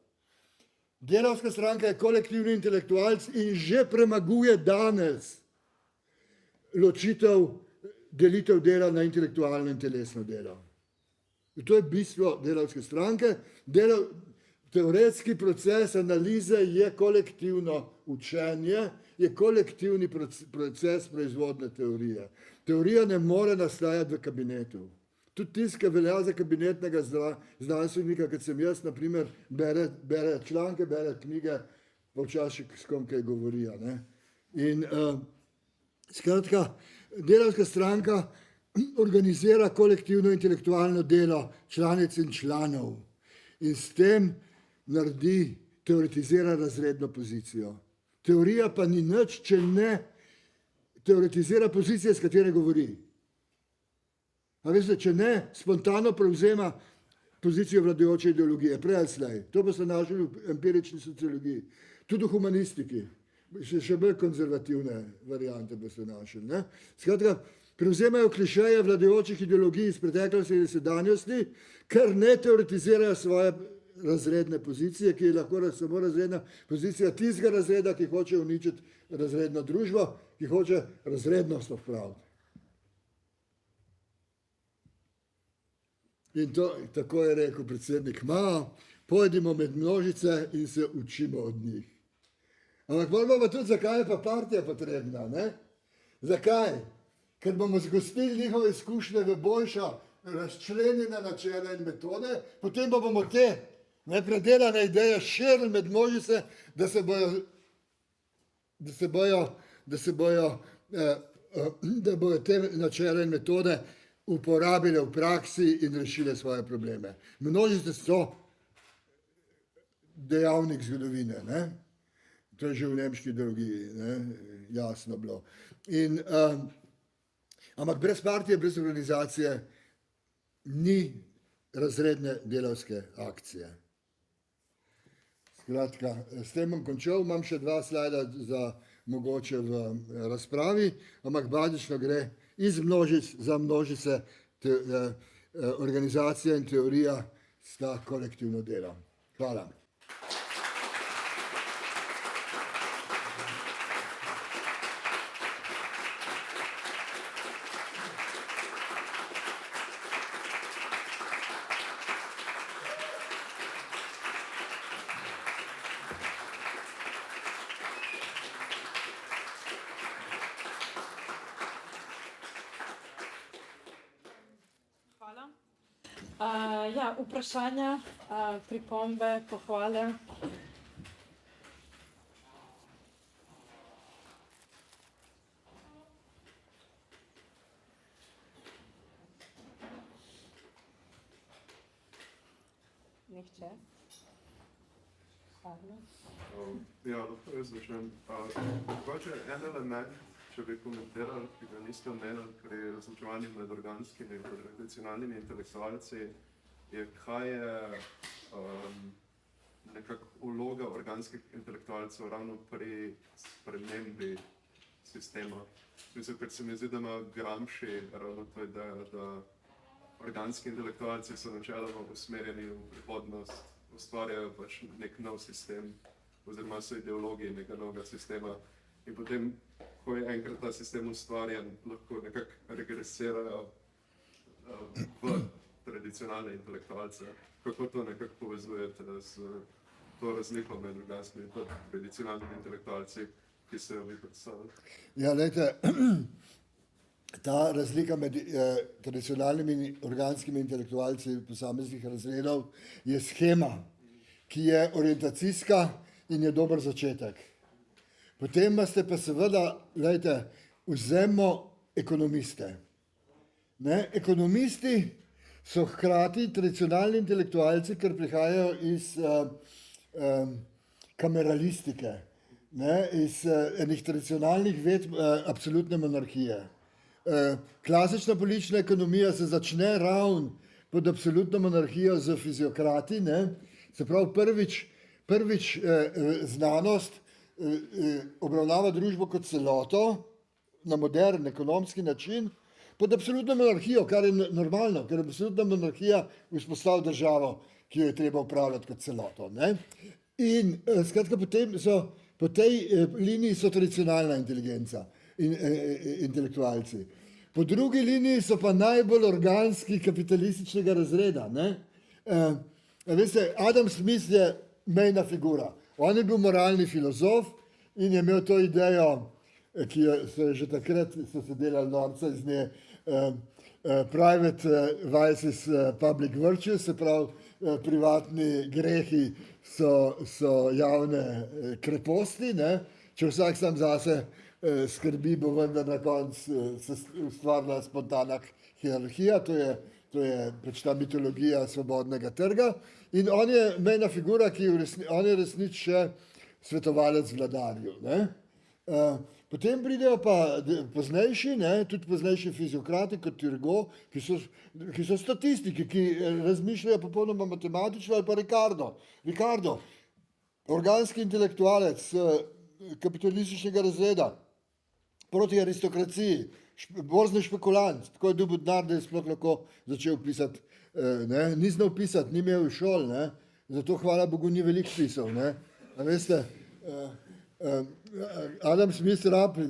Delavska stranka je kolektivni intelektualc in že premaguje danes delitev dela na intelektualno in telesno delo. In to je bistvo delavske stranke. Teoretski proces analize je kolektivno učenje, je kolektivni proces proizvodne teorije. Teorija ne more nastajati v kabinetu. Tudi tisti, ki velja za kabinetnega znanstvenika, kot sem jaz, naprimer, bere članke, bere knjige, pa včasih s kom kaj govorijo. In skratka, delavska stranka organizira kolektivno intelektualno delo članic in članov in s tem teoretizira razredno pozicijo. Teorija pa ni nič, če ne teoretizira pozicije, s katere govori. A veste, če ne spontano prevzema pozicijo vladajoče ideologije, prej ali slej. To pa se našli v empirični sociologiji, tudi v humanistiki, še bolj konzervativne variante pa se našli. Skratka, prevzemajo klišeje vladajočih ideologij iz preteklosti in sedanjosti, ker ne teoretizirajo svoje razredne pozicije, ki je lahko samo razredna pozicija tistega razreda, ki hoče uničiti razredno družbo, ki hoče razrednost odpraviti. In to, tako je rekel predsednik Mao, pojdimo med množice in se učimo od njih. Ampak moramo pa tudi, zakaj je pa partija potrebna, ne? Zakaj? Ker bomo zgostili njihove izkušnje v boljša razčlenjena načela in metode, potem pa bomo te nepredelane ideje širili med množice, da bojo te načela in metode uporabile v praksi in rešile svoje probleme. Množice so dejavnik zgodovine, ne? To je že v nemški ideologiji, ne? Jasno bilo. Ampak brez partije, brez organizacije ni razredne delavske akcije. Skratka, s tem bom končal, imam še 2 slajda za mogoče v razpravi, ampak bazično gre iz množic za množice, organizacija in teorija sta kolektivno delo. Hvala. Vprašanja, pripombe, pohvale. Nihče? Ja, lahko jaz začnem. Mogoče en element, če bi komentirali, ki ga niste omenili pri razločevanju med organskimi in tradicionalnimi intelektualci, je, kaj je nekako vloga organskih intelektualcev ravno pri spremembi sistema. Ker se mi zdi, da ima Gramsci ravno to idejo, da organski intelektualci so načeloma usmerjeni v prihodnost, ustvarjajo pač nek nov sistem, oziroma so ideologiji nekega novega sistema. In potem, ko je enkrat ta sistem ustvarjen, lahko nekako regresirajo v tradicionalne intelektualce. Kako to nekako povezujete s to razliko med organskimi in tradicionalnimi intelektualci, ki se jo vi predstavljate? Ja, glejte, ta razlika med tradicionalnimi in organskimi intelektualci posameznih razredov je shema, ki je orientacijska in je dober začetek. Potem imate pa seveda, glejte, vzemimo ekonomiste. Ekonomisti so hkrati tradicionalni intelektualci, ker prihajajo iz kameralistike, iz enih tradicionalnih ved absolutne monarhije. Klasična politična ekonomija se začne ravno pod absolutno monarhijo z fiziokrati, se pravi prvič znanost obravnava družbo kot celoto na modern ekonomski način, pod absolutno monarhijo, kar je normalno, ker absolutna monarhija vzpostavlja državo, ki jo je treba upravljati kot celoto. Ne? In skratka, potem so, po tej liniji so tradicionalna inteligenca in intelektualci. Po drugi liniji so pa najbolj organski kapitalističnega razreda. Ne? Veste, Adam Smith je mejna figura. On je bil moralni filozof in je imel to idejo, ki so že takrat so se delali norca iz nje, private vices, public virtues, se pravi, privatni grehi so javne kreposti, ne? Če vsak sam zase skrbi, bo vendar na koncu se ustvarila spontana hierarhija, to je pač ta mitologija svobodnega trga. In on je mejna figura, on je resnič še svetovalec vladarju. Ne? Potem pridejo pa poznejši, tudi poznejši fiziokrati kot Turgot, ki so statistiki, ki razmišljajo popolnoma matematično, ali pa Ricardo, organski intelektualec kapitalističnega razreda, proti aristokraciji, borzni špekulant, tako je dobil denar, da je sploh lahko začel pisati. Ni znal pisati, ni imel šol, zato hvala Bogu ni veliko pisal. A veste, Adam Smith rabi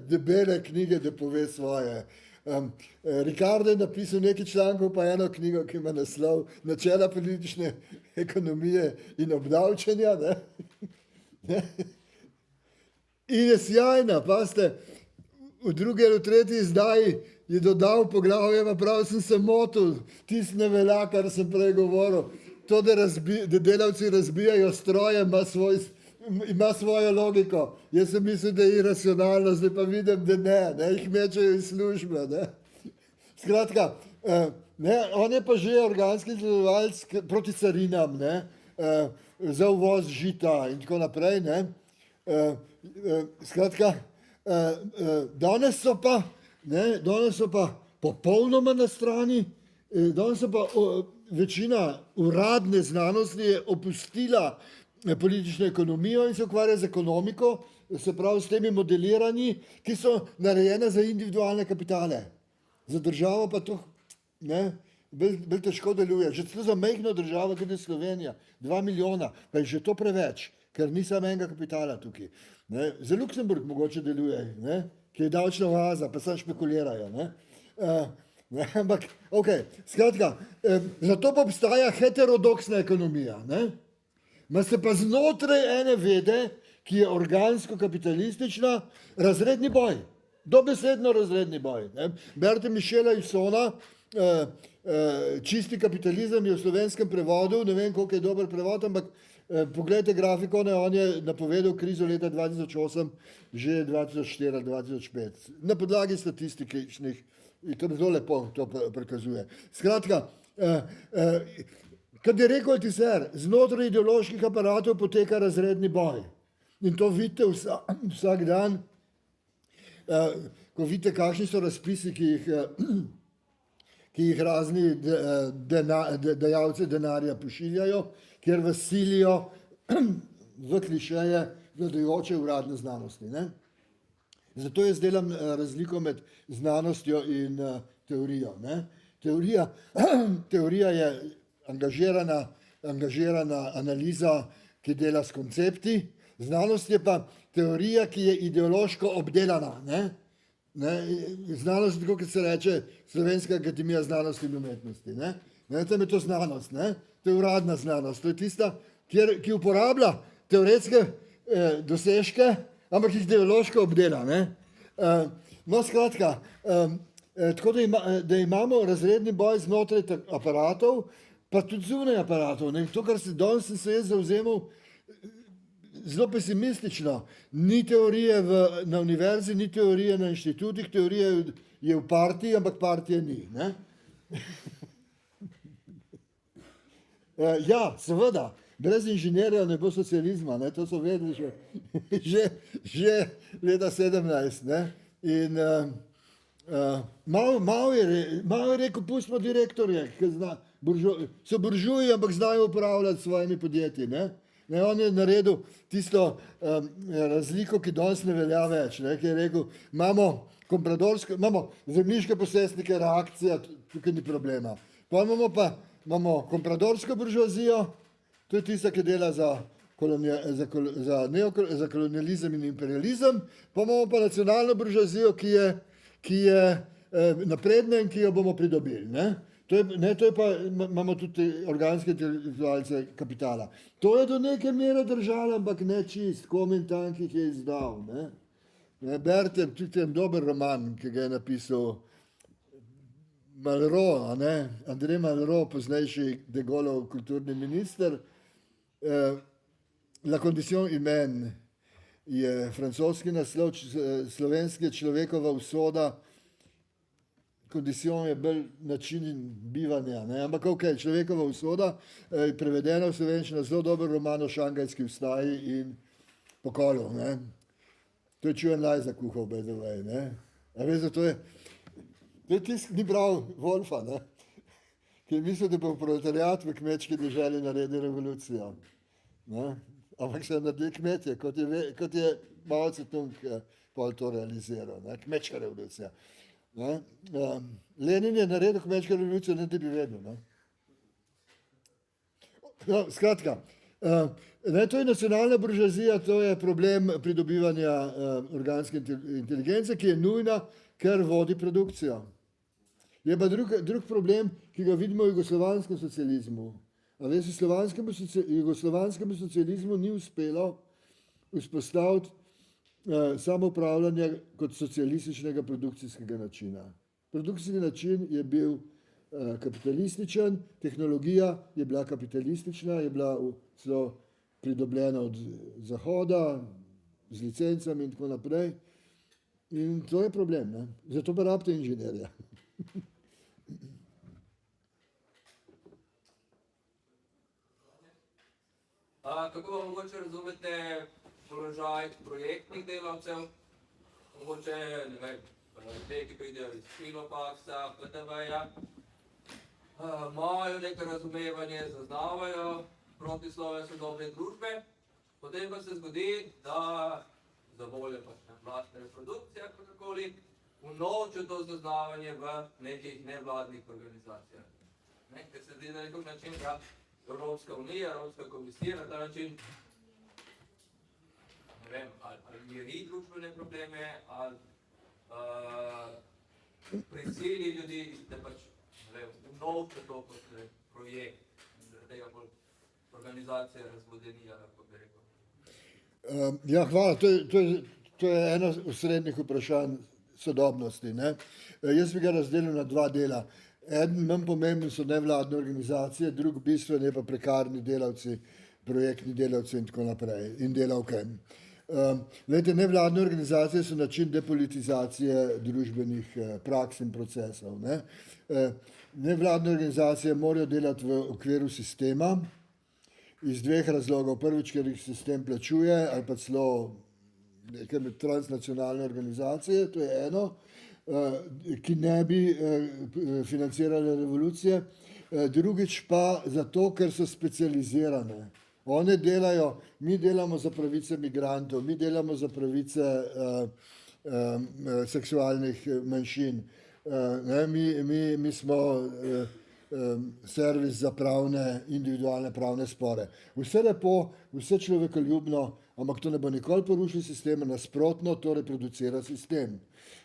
debele knjige, da pove svoje. Ricardo je napisal nekaj člankov, pa eno knjigo, ki ima naslov Načela politične ekonomije in obdavčenja. In je sjajna, pazite, v drugi ali v tretji izdaji je dodal poglavje, pa prav sem se motil, tisto ne velja, kar sem prej govoril. To, da delavci razbijajo stroje, ima svojo logiko. Jaz sem mislil, da je iracionalno, zdaj pa vidim, da ne, jih mečejo iz službe. Skratka, on je pa že organski delovalec proti carinam, za uvoz žita in tako naprej. Skratka, danes so pa popolnoma na strani, danes so pa večina uradne znanosti je opustila politično ekonomijo in se ukvarja z ekonomiko, se pravi s temi modeliranji, ki so narejene za individualne kapitale. Za državo pa to bolj težko deluje. Že celo za majhno državo, kot je Slovenija, 2 milijona, pa je že to preveč, ker ni samo enega kapitala tukaj. Za Luksemburg mogoče deluje, ki je davčna oaza, pa samo špekulirajo. Ampak, skratka, zato pa obstaja heterodoksna ekonomija. Ma se pa znotraj ene vede, ki je organsko kapitalistična, razredni boj. Dobesedno razredni boj. Berite Michela Hussona, Čisti kapitalizem je v slovenskem prevodu, ne vem, koliko je dober prevod, ampak pogledajte grafikone, on je napovedal krizo leta 2008, že 2004-2005. Na podlagi statističnih, in to zelo lepo to prikazuje. Skratka, kot je rekel Althusser, znotraj ideoloških aparatov poteka razredni boj. In to vidite vsak dan, ko vidite, kakšni so razpisi, ki jih razni dajalci denarja pošiljajo, kjer vas silijo v klišeje vladajoče uradne znanosti. Zato jaz delam razliko med znanostjo in teorijo. Teorija je angažirana analiza, ki dela s koncepti, znanost je pa teorija, ki je ideološko obdelana. Znanost, tako kot se reče, Slovenska akademija znanosti in umetnosti. Tam je to znanost, to je uradna znanost, to je tista, ki uporablja teoretske dosežke, ampak jih ideološko obdela. No, skratka, tako da imamo razredni boj znotraj aparatov, pa tudi zunaj aparatov. To, kar danes sem se jaz zavzemal, zelo pesimistično. Ni teorije na univerzi, ni teorije na inštitutih, teorija je v partiji, ampak partije ni. Ja, seveda, brez inženirja ne bo socializma, to so vedeli že leta 17. In malo je rekel, pustimo direktorje, ki so buržuji, ampak znajo upravljati s svojimi podjetji. Ne, on je naredil tisto razliko, ki danes ne velja več. Ne, ki je rekel, imamo zemljiške posestnike, reakcija, tukaj ni problema. Pa imamo kompradorsko buržoazijo, to je tista, ki dela za kolonializem in imperializem, pa imamo pa nacionalno buržoazijo, ki je napredna in ki jo bomo pridobili. Ne? To je pa, imamo tudi organske intelektualce kapitala. To je do neke mere držalo, ampak ne čist, Komentan, ki jih je izdal. Ne, berite tudi en dober roman, ki ga je napisal Malraux, Andrej Malraux, poznejši de Gaulleov kulturni minister. La condition humaine je francoski naslov, slovenski je človekova usoda, condition je bolj način bivanja, ne? Ampak ok, človekova usoda je prevedena v slovenščino, zelo dober roman o šangajski vstaji in pokolu. Ne? To je Čujen Laj zakuhal, by the way. Ne? A veš, to je tisk, ni bral Wolfa, ne? Ki je mislil, da bo proletariat v kmečki deželi naredil revolucijo. Ne? Ampak se je naredil kmetje, kot je Mao Tse-tung pol to realiziral. Ne? Kmečka revolucija. Ne? Lenin je naredil kmečko revolucijo, ne da bi vedel. Ne? No, skratka, to je nacionalna buržoazija, to je problem pridobivanja organske inteligence, ki je nujna, ker vodi produkcijo. Je pa drug problem, ki ga vidimo v jugoslovanskem socializmu. A veš, jugoslovanskemu socializmu ni uspelo vzpostaviti samoupravljanja kot socialističnega produkcijskega načina. Produkcijski način je bil kapitalističen, tehnologija je bila kapitalistična, je bila celo pridobljena od Zahoda, z licencami in tako naprej. In to je problem, ne? Zato pa rabite inženirja. Kako pa mogoče razumete položaj projektnih delavcev, mogoče, ne vem, te, ki pridejo iz Filopaksa, PTV-ja, imajo neko razumevanje, zaznavajo protislove sodobne družbe, potem pa se zgodi, da za voljo vlastne reprodukcije, kakorkoli, unovčijo to zaznavanje v nekih nevladnih organizacijah. Ker se zdi na nekog način, da Evropska unija, Evropska komisija na ta način, ne vem, ali miri družbene probleme, ali prisili ljudi, da pač, ne vem, unovčijo to kot projekt, da tega bolj organizacija razvodenija, lahko bi rekel. Ja, hvala. To je eno od srednjih vprašanj sodobnosti. Ne? Jaz bi ga razdelil na dva dela. Eden manj pomemben so nevladne organizacije, drug bistven je pa prekarni delavci, projektni delavci in tako naprej, in delavke. Glejte, nevladne organizacije so način depolitizacije družbenih praks in procesov. Ne? Nevladne organizacije morajo delati v okviru sistema iz dveh razlogov. Prvič, ker jih sistem plačuje, ali pa celo neke transnacionalne organizacije, to je eno, ki ne bi financirale revolucije. Drugič pa zato, ker so specializirane. One delajo, mi delamo za pravice migrantov, mi delamo za pravice seksualnih manjšin. Mi smo servis za individualne pravne spore. Vse lepo, vse človekoljubno, ampak to ne bo nikoli porušil sistema, nasprotno to reproducira sistem.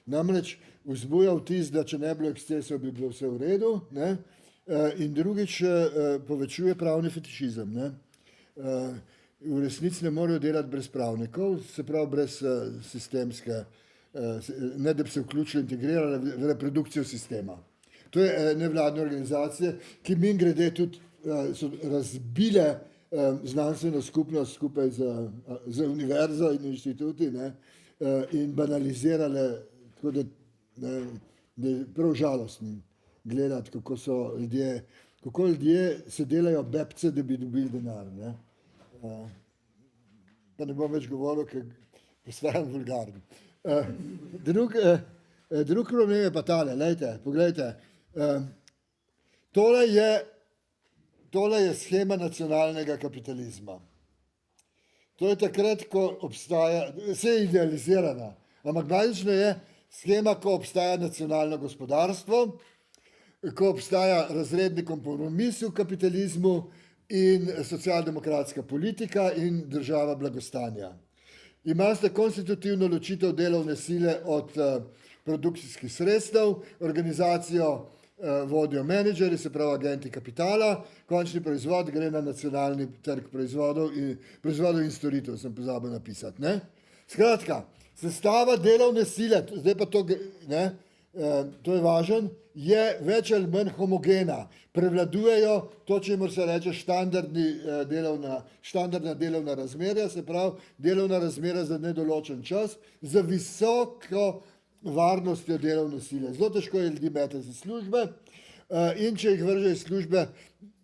Namreč vzbuja vtis, da če ne bi bilo ekscesov, bi bilo vse v redu, ne? In drugič povečuje pravni fetišizem. Ne? V resnici ne morejo delati brez pravnikov, se pravi brez sistemske, ne da bi se vključili, integrirali v reprodukcijo sistema. To je nevladne organizacije, ki mimogrede tudi so razbile znanstveno skupnost skupaj z univerzo in inštituti, ne, in banalizirale, tako da je prav žalostno gledati, kako ljudje se delajo bebce, da bi dobili denar. Ne. Pa ne bom več govoril, ker postajam vulgaren. Drug problem je pa tale, poglejte, tole je shema nacionalnega kapitalizma. To je takrat, ko obstaja, vse je idealizirana, ampak bazično je shema, ko obstaja nacionalno gospodarstvo, ko obstaja razredni kompromis v kapitalizmu in socialdemokratska politika in država blagostanja. Imate konstitutivno ločitev delovne sile od produkcijskih sredstev, organizacijo vodijo menedžerji, se pravi agenti kapitala, končni proizvod gre na nacionalni trg proizvodov in storitev, sem pozabil napisati. Ne? Skratka, sestava delovne sile, zdaj pa to, ne, to je važen, je več ali manj homogena. Prevladujejo to, čemur se reče standardna delovna razmerja, se pravi delovna razmerja za nedoločen čas, za visoko varnostjo delovne sile. Zelo težko je ljudi metati iz službe in če jih vrže iz službe,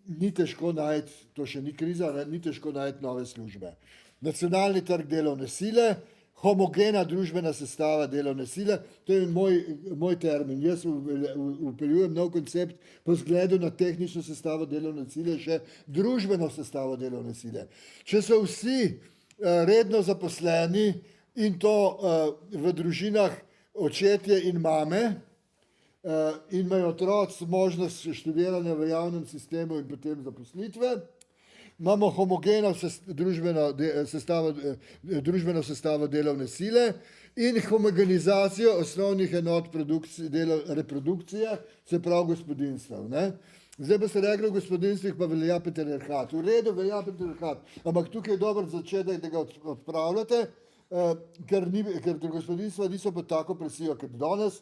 ni težko najti, to še ni kriza, ni težko najti nove službe. Nacionalni trg delovne sile, homogena družbena sestava delovne sile, to je moj termin. Jaz vpeljujem nov koncept po zgledu na tehnično sestavo delovne sile, še družbeno sestavo delovne sile. Če so vsi redno zaposleni in to v družinah očetje in mame in imajo otroci možnost študiranja v javnem sistemu in potem zaposlitve, imamo homogeno družbeno sestavo delovne sile in homogenizacijo osnovnih enot reprodukcije, se pravi gospodinjstev. Zdaj pa ste rekli, v gospodinstvih pa velja patriarhat. V redu velja patriarhat, ampak tukaj je dobro začetek, da ga odpravljate, ker gospodinjstva niso pod tako presijo kot danes,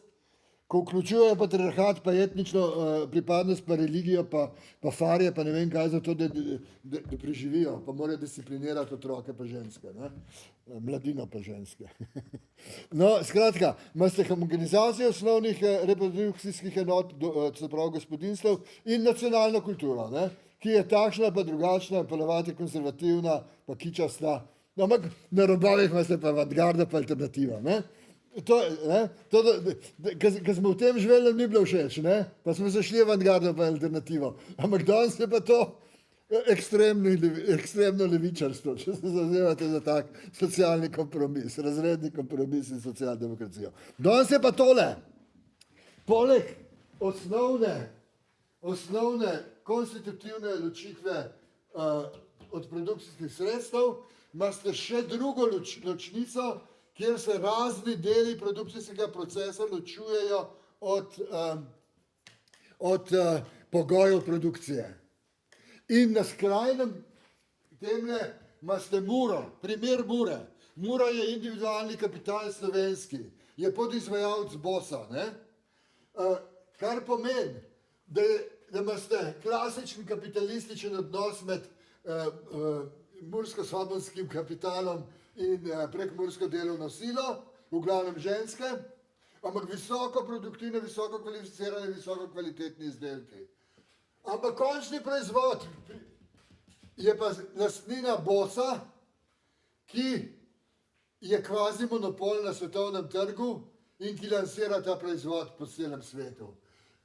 ko vključujejo patriarhat, pa etnično pripadnost, pa religijo, pa farje, pa ne vem kaj, zato da preživijo, pa morajo disciplinirati otroke pa ženske, ne? Mladino pa ženske. No, skratka, imate homogenizacijo osnovnih reprodukcijskih enot, se pravi gospodinstv in nacionalno kulturo, ne? Ki je takšna pa drugačna, ponavadi konzervativna, pa kičasta, ampak na robovih imate pa avantgarda pa alternativa, ne? Ko smo v tem živeli, nam ni bilo všeč, ne? Pa smo zašli avantgardo pa alternativo. Ampak danes je pa to ekstremno levičarstvo, če se zavzemate za tak socialni kompromis, razredni kompromis in socialdemokracijo. Danes je pa tole. Poleg osnovne konstitutivne ločitve od produkcijskih sredstev, imate še drugo ločnico, kjer se razni deli produkcijskega procesa ločujejo od pogojev produkcije. In na skrajnem temle imate Muro, primer Mure. Mura je individualni kapital slovenski, je podizvajalec Bosa, ne? Kar pomeni, da imate klasičen kapitalističen odnos med mursko-sobonskim kapitalom in prekmursko delovno silo, v glavnem ženske, ampak visoko produktivne, visoko kvalificirane, visoko kvalitetni izdelki. Ampak končni proizvod je pa lastnina Bosa, ki je kvazi monopol na svetovnem trgu in ki lansira ta proizvod po celem svetu.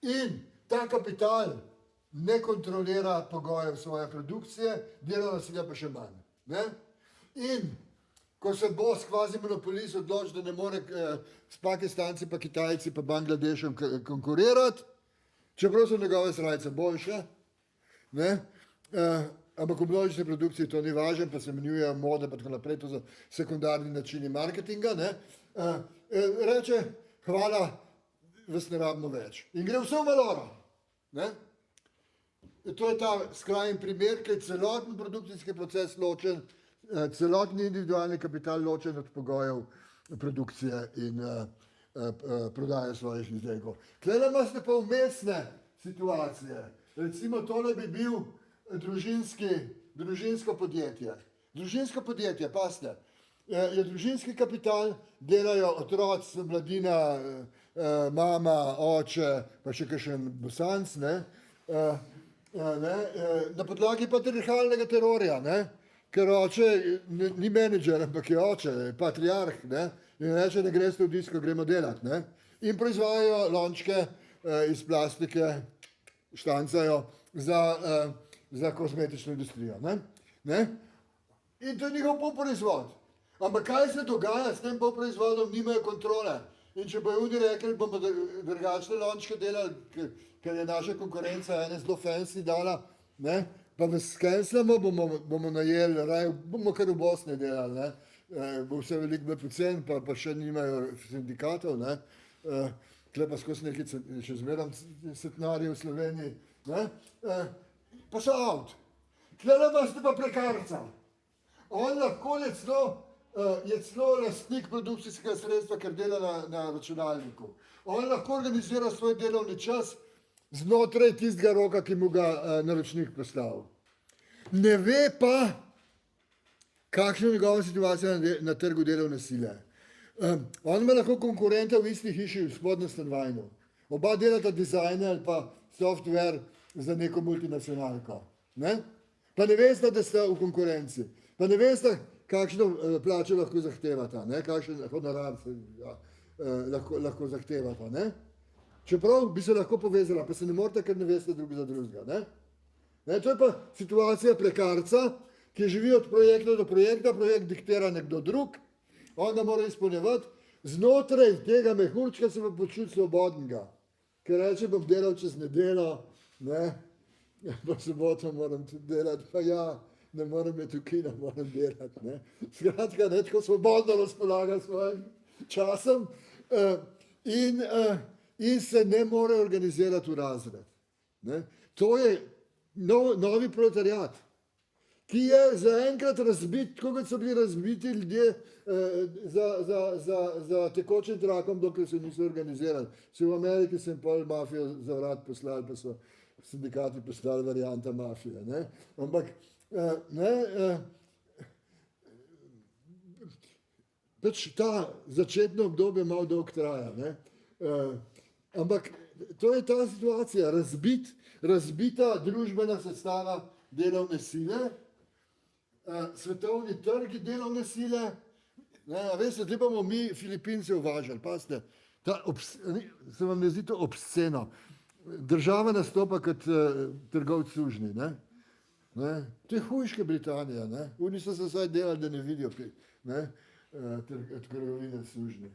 In ta kapital ne kontrolira pogojev svoje produkcije, delovna sila pa še manj. Ne? In ko se Bos kvazi monopolist odloči, da ne more s Pakistanci, pa Kitajci, pa Bangladešem konkurirati, čeprav so njegove srajce boljše, ne? Ampak v množični produkciji to ni važno, pa se menjujejo mode, pa tako naprej, to so sekundarni načini marketinga, ne? Reče, hvala, vas ne rabimo več. In gre vse v maloro. Ne? To je ta skrajni primer, ki je celoten produkcijski proces ločen, celotni individualni kapital ločen od pogojev produkcije in prodaje svojih izdelkov. Tukaj imate pa vmesne situacije. Recimo tole bi bil družinsko podjetje. Družinsko podjetje, pazite, je družinski kapital, delajo otroci, mladina, mama, oče, pa še kakšen bosanc, ne? Na podlagi patriarhalnega terorja, ne? Ker oče ni menedžer, ampak je oče, patriarh, ne? In reče, da greste v disko, gremo delati, ne? In proizvajajo lončke iz plastike, štancajo za kozmetično industrijo, ne? In to je njihov polproizvod. Ampak kaj se dogaja s tem polproizvodom, nimajo kontrole. In če bojo oni rekli, bomo drugačne lončke delali, ker je naša konkurenca ene zelo fancy dala, ne? Pa vas skenslamo, bomo najeli, bomo kar v Bosni delali, ne? Bo vse veliko bolj pocen, pa še nimajo sindikatov, ne? Tle pa skozi neki še zmeram setnarji v Sloveniji, ne? Pa so avt. Tle imate pa prekarca. On lahko je celo lastnik produkcijskega sredstva, ker dela na računalniku. On lahko organizira svoj delovni čas znotraj tistega roka, ki mu ga naročnik postavil. Ne ve pa, kakšna je njegova situacija na trgu delovne sile. On ima lahko konkurenta v isti hiši v spodnjem stanovanju. Oba delata dizajne ali pa software za neko multinacionalko. Ne? Pa ne veste, da sta v konkurenci. Pa ne veste, kakšno plačo lahko zahtevata, ne? Kakšen honorar lahko zahtevata. Ne? Čeprav bi se lahko povezala, pa se ne morete, ker ne veste drug za drugega. Ne? To je pa situacija prekarca, ki živi od projekta do projekta, projekt diktira nekdo drug, on ga mora izpolnjevati, znotraj tega mehurčka se pa počuti svobodnega, ker reče, bom delal čez nedeljo, ne, pa soboto moram tudi delati, pa ja, ne moram je tukaj, ne moram delati, ne. Skratka, ne, tako svobodno razpolaga svojim časom in se ne more organizirati v razred. Ne. To je novi proletariat, ki je zaenkrat razbit, tako kot so bili razbiti ljudje za tekočim trakom, dokler se niso organizirali. Se v Ameriki sem pol mafijo za vrat poslali, pa so sindikati postali varianta mafije. Ne? Ampak pač ta začetno obdobje malo dolg traja. Ne? Ampak to je ta situacija, razbita družbena sestava delovne sile, svetovni trgi delovne sile, veste, zdaj bomo mi Filipince uvažali, pazite, se vam ne zdi to obsceno. Država nastopa kot trgovc sužnji, ne? To je hujška Britanija, ne? Oni so se vsaj delali, da ne vidijo trgovine sužnji.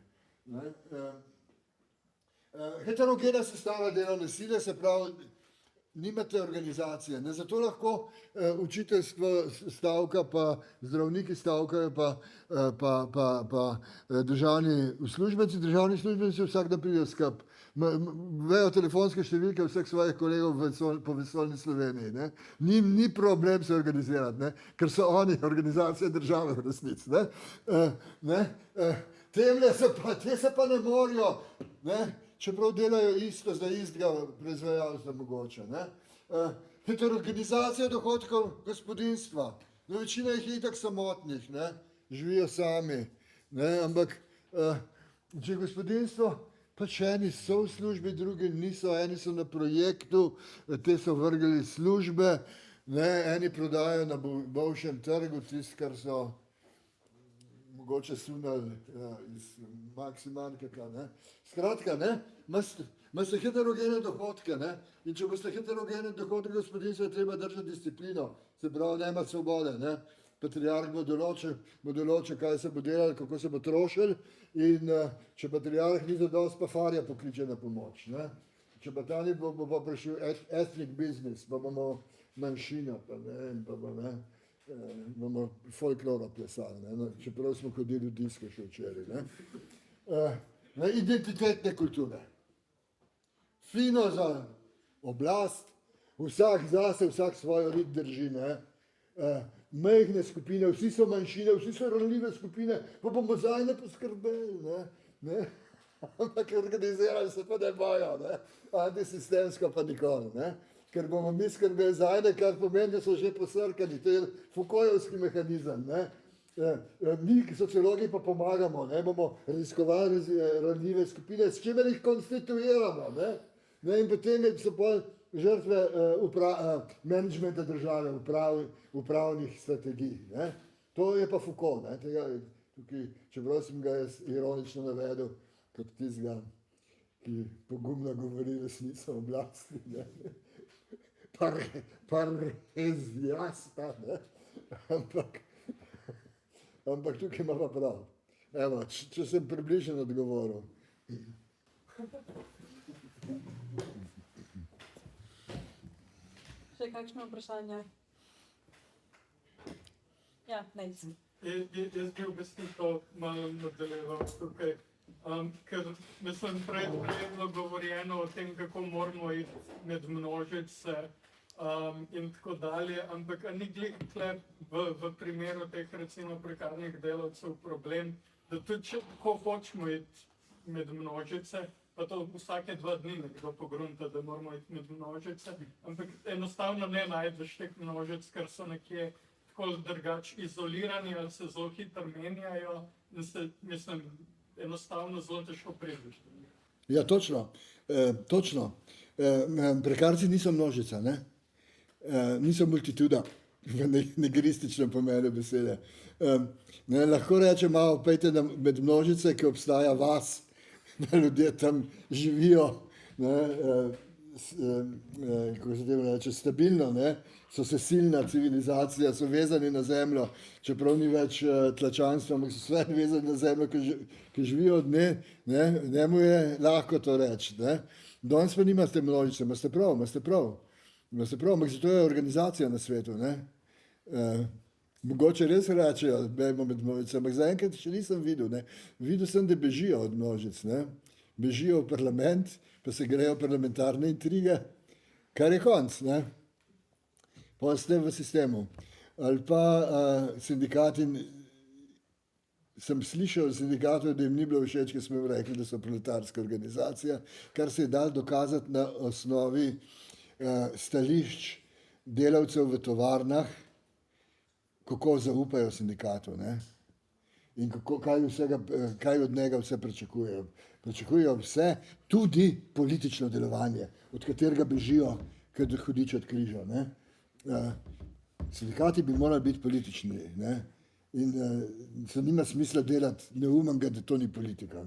Heterogena sestava delovne sile, se pravi, nimate organizacije, ne? Zato lahko učiteljstvo stavka, pa zdravniki stavkajo, pa državni uslužbenci vsak dan pridejo skup. Vejo telefonske številke vseh svojih kolegov po vesoljni Sloveniji. Ne? Ni problem se organizirati, ne? Ker so oni organizacije države v resnici. Te se pa ne morajo, ne? Čeprav delajo isto za istega proizvajalca mogoče. Heterogenizacija dohodkov gospodinjstva. Večina jih je itak samotnih, ne? Živijo sami. Ne? Ampak če gospodinjstvo, pač eni so v službi, drugi niso, eni so na projektu, te so vrgli službe, ne? Eni prodajo na bivšem trgu tisto, kar so mogoče sunali iz Maximarketa. Skratka, imate heterogene dohodke, ne? In če boste heterogene dohodke gospodinjstva, je treba držati disciplino, se pravi, nema svobode. Ne? Patriarh bo določil, kaj se bo delalo, kako se bo trošil, in če patriarh ni zadost, pa farja pokliče na pomoč. Ne? Če pa ta ni, bo pa prišel ethnic business, pa bomo manjšina, pa bomo folkloro plesali, ne? Čeprav smo hodili v disko še včeraj. Identitetne kulture. Fino za oblast, vsak zase, vsak svojo rit drži. Majhne skupine, vsi so manjšine, vsi so ranljive skupine, pa bomo zdaj ne poskrbeli. Ampak organizirali se pa ne bojo, antisistemsko pa nikoli. Ker bomo mi skrbeli za ene, kar pomeni, da so že posrkani, to je Foucaultovski mehanizem. Mi, sociologi, pa pomagamo, bomo raziskovali ranljive skupine, s čimer jih konstituiramo. In potem so pol žrtve menedžmenta države, upravnih strategij. To je pa Foucault. Čeprav sem ga jaz ironično navedel kot tistega, ki pogumno govori resnico o oblasti. Parezijasta, ampak ampak tukaj ima pa prav. Evo, če sem približno odgovoril. Še kakšno vprašanje? Ja, Nejc. Jaz bi v bistvu to malo nadaljeval tukaj, ker mislim, prej je bilo govorjeno o tem, kako moramo iti med množice in tako dalje, ampak a ni glih tle v primeru teh recimo prekarnih delavcev problem, da tudi če tako hočemo iti med množice, pa to vsake 2 dni nekdo pogrunta, da moramo iti med množice, ampak enostavno ne najdeš teh množic, ker so nekje tako drugače izolirani ali se zelo hitro menjajo in se, mislim, enostavno zelo težko prideš. Ja, točno. Prekarci niso množica, ne? Niso multituda v negrističnem pomenu besede. Lahko rečem malo, pejte med množice, ki obstaja vas, da ljudje tam živijo, kako se temu reče, stabilno, ne? So sesilna civilizacija, so vezani na zemljo, čeprav ni več tlačanstva, ampak so sve vezani na zemljo, ki živijo od nje, njemu je lahko to reči. Danes pa nimate množice, imate prav, ampak zato je organizacija na svetu. Mogoče res rečejo, da bejmo med množice, ampak zaenkrat še nisem videl. Videl sem, da bežijo od množic, bežijo v parlament, pa se grejo parlamentarne intrige, kar je konc, pa ste v sistemu. Ali pa sindikati, sem slišal sindikatov, da jim ni bilo všeč, ker smo jim rekli, da so proletarska organizacija, kar se je dal dokazati na osnovi stališč delavcev v tovarnah, kako zaupajo sindikatu, in kaj od njega vse pričakujejo. Pričakujejo vse, tudi politično delovanje, od katerega bežijo, kot hudič od križa. Sindikati bi morali biti politični, in se nima smisla delati neumnega, da to ni politika.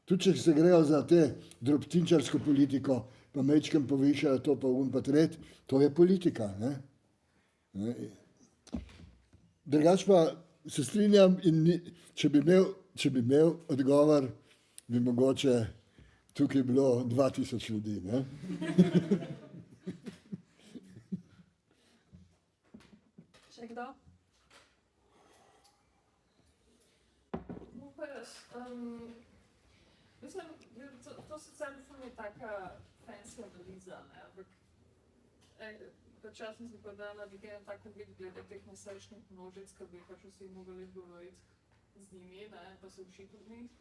Tudi če se grejo za te drobtinčarsko politiko, pa mečkem povišajo to pa pa tret, to je politika. Drugač pa se strinjam in če bi imel odgovor, bi mogoče tukaj bilo 2000 ljudi. Še kdo? Mislim, to sicer je taka fancy analiza, ampak počasno se pa da narediti en tak uvid glede teh nesrečnih množic, ki bi pač vsi mogli govoriti z njimi, pa se všiti od njih.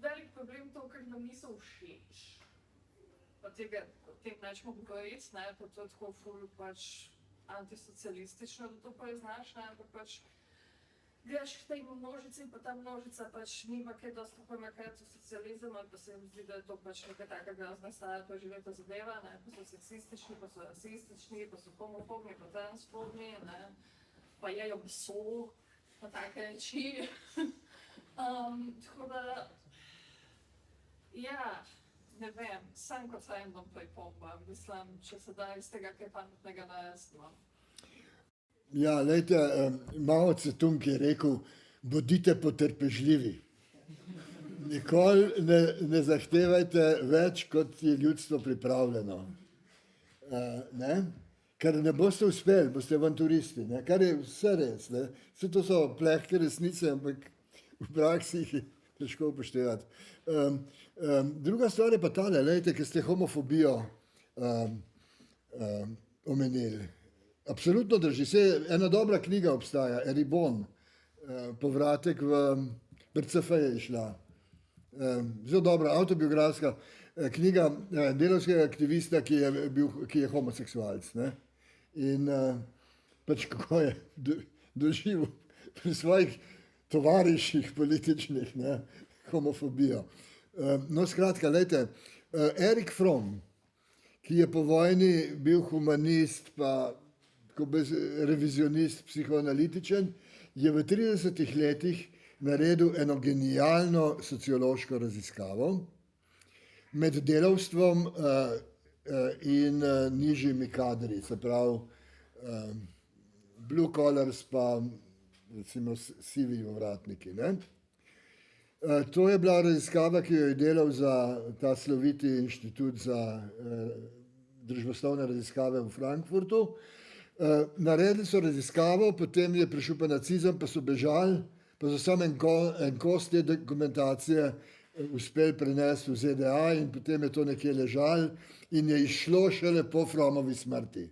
Velik problem to, ker nam niso všeč. Pa tega, o tem nećemo govoriti, pa to je tako ful pač antisocialistično, da to poznaš, ampak pač greš k tej množici, pa ta množica pač nima kaj dosti pojma, kaj je to socializem, ali pa se jim zdi, da je to pač nekaj taka grozna stara, pa živeta zadeva, pa so seksistični, pa so rasistični, pa so homofobni, pa transfobni, pa jejo meso, pa take reči. Tako da, ja, ne vem, sam kot random pripomba, mislim, če se da iz tega kaj pametnega narediti. Ja, lejte, Mao Tse-tung je rekel, bodite potrpežljivi. Nikoli ne zahtevajte več, kot je ljudstvo pripravljeno. Ker ne boste uspeli, boste avanturisti, kar je vse res. Vse to so plehke resnice, ampak v praksi jih je težko upoštevati. Druga stvar je pa tale, lejte, ker ste homofobijo omenili. Absolutno drži. Ena dobra knjiga obstaja, Eribon, povratek v BCF je išla. Zelo dobra, avtobiografska knjiga delavskega aktivista, ki je homoseksualec. In pač kako je doživel pri svojih tovariših političnih homofobijo. No, skratka, lejte, Erik Fromm, ki je po vojni bil humanist, pa revizionist, psihoanalitičen, je v 30 letih naredil eno genialno sociološko raziskavo med delavstvom in nižjimi kadri, se pravi blue collars pa recimo sivi ovratniki. Ne? To je bila raziskava, ki jo je delal za ta sloviti inštitut za družboslovne raziskave v Frankfurtu. Naredili so raziskavo, potem je prišel pa nacizem, pa so bežali, pa so samo en kos te dokumentacije uspeli prenesti v ZDA in potem je to nekje ležalo in je išlo šele po Fromovi smrti.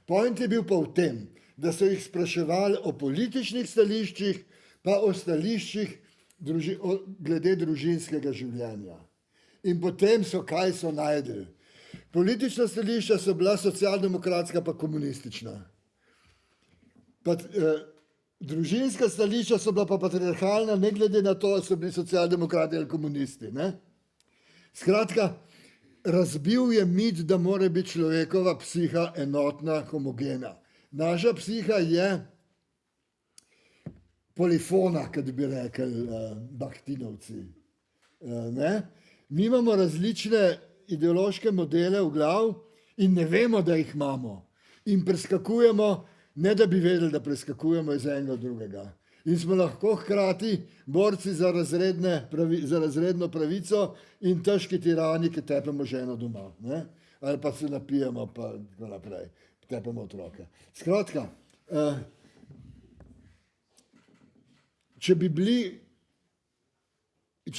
Point je bil pa v tem, da so jih spraševali o političnih stališčih, pa o stališčih glede družinskega življenja. In potem so, kaj so najdeli. Politična stališča so bila socialdemokratska pa komunistična. Pa, družinska stališča so bila pa patriarhalna, ne glede na to, ali so bili socialdemokrati ali komunisti. Ne? Skratka, razbil je mit, da mora biti človekova psiha enotna, homogena. Naša psiha je polifona, kot bi rekli Bahtinovci. Ne? Mi imamo različne ideološke modele v glav in ne vemo, da jih imamo. In preskakujemo, ne da bi vedeli, da preskakujemo iz enega drugega. In smo lahko hkrati borci za razredno pravico in težki tirani, ki tepemo ženo doma. Ne? Ali pa se napijemo, pa tako naprej, tepemo otroke. Skratka, če bi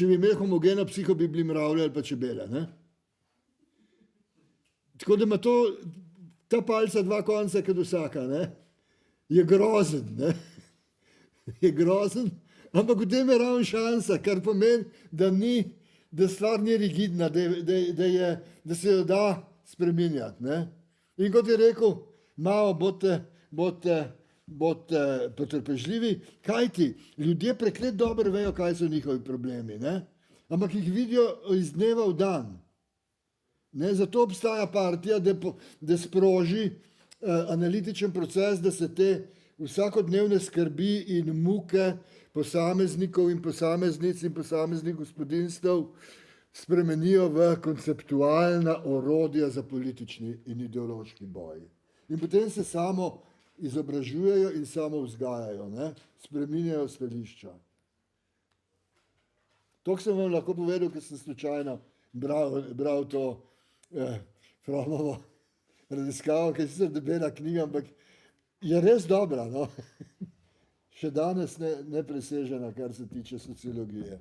imeli homogeno psiho, bi bili mravlje ali pa čebele. Ne? Tako da ima ta palca dva konca, kot vsaka. Ne? Je grozen. Ne? Je grozen, ampak v tem je ravno šansa, kar pomeni, da stvar ni rigidna, da se jo da spreminjati. Ne? In kot je rekel, malo bodite potrpežljivi, kajti ljudje preklet dobro vejo, kaj so njihovi problemi, ne? Ampak jih vidijo iz dneva v dan. Ne? Zato obstaja partija, da sproži analitičen proces, da se te vsakodnevne skrbi in muke posameznikov in posameznic in posameznih gospodinstv spremenijo v konceptualna orodja za politični in ideološki boj. In potem se samo izobražujejo in samo vzgajajo, ne? Spreminjajo stališča. To sem vam lahko povedal, ker sem slučajno bral to Fromovo raziskavo, ki je sicer debela knjiga, ampak je res dobra. No? Še danes ne presežena, kar se tiče sociologije.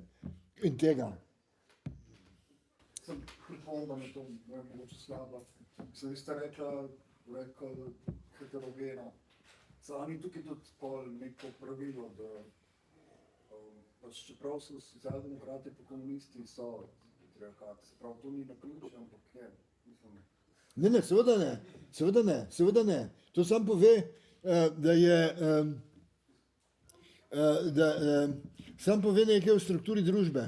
In tega. Sem pripomba na to, da je mogoče slaba. Vi ste rekel heterogeno. Sami tukaj tudi pol neko pravilo, da čeprav so socialdemokrati pa komunisti so patriarhati, se pravi, to ni naključje, ampak je. Ne, seveda ne. To sam pove, sam pove nekaj o strukturi družbe,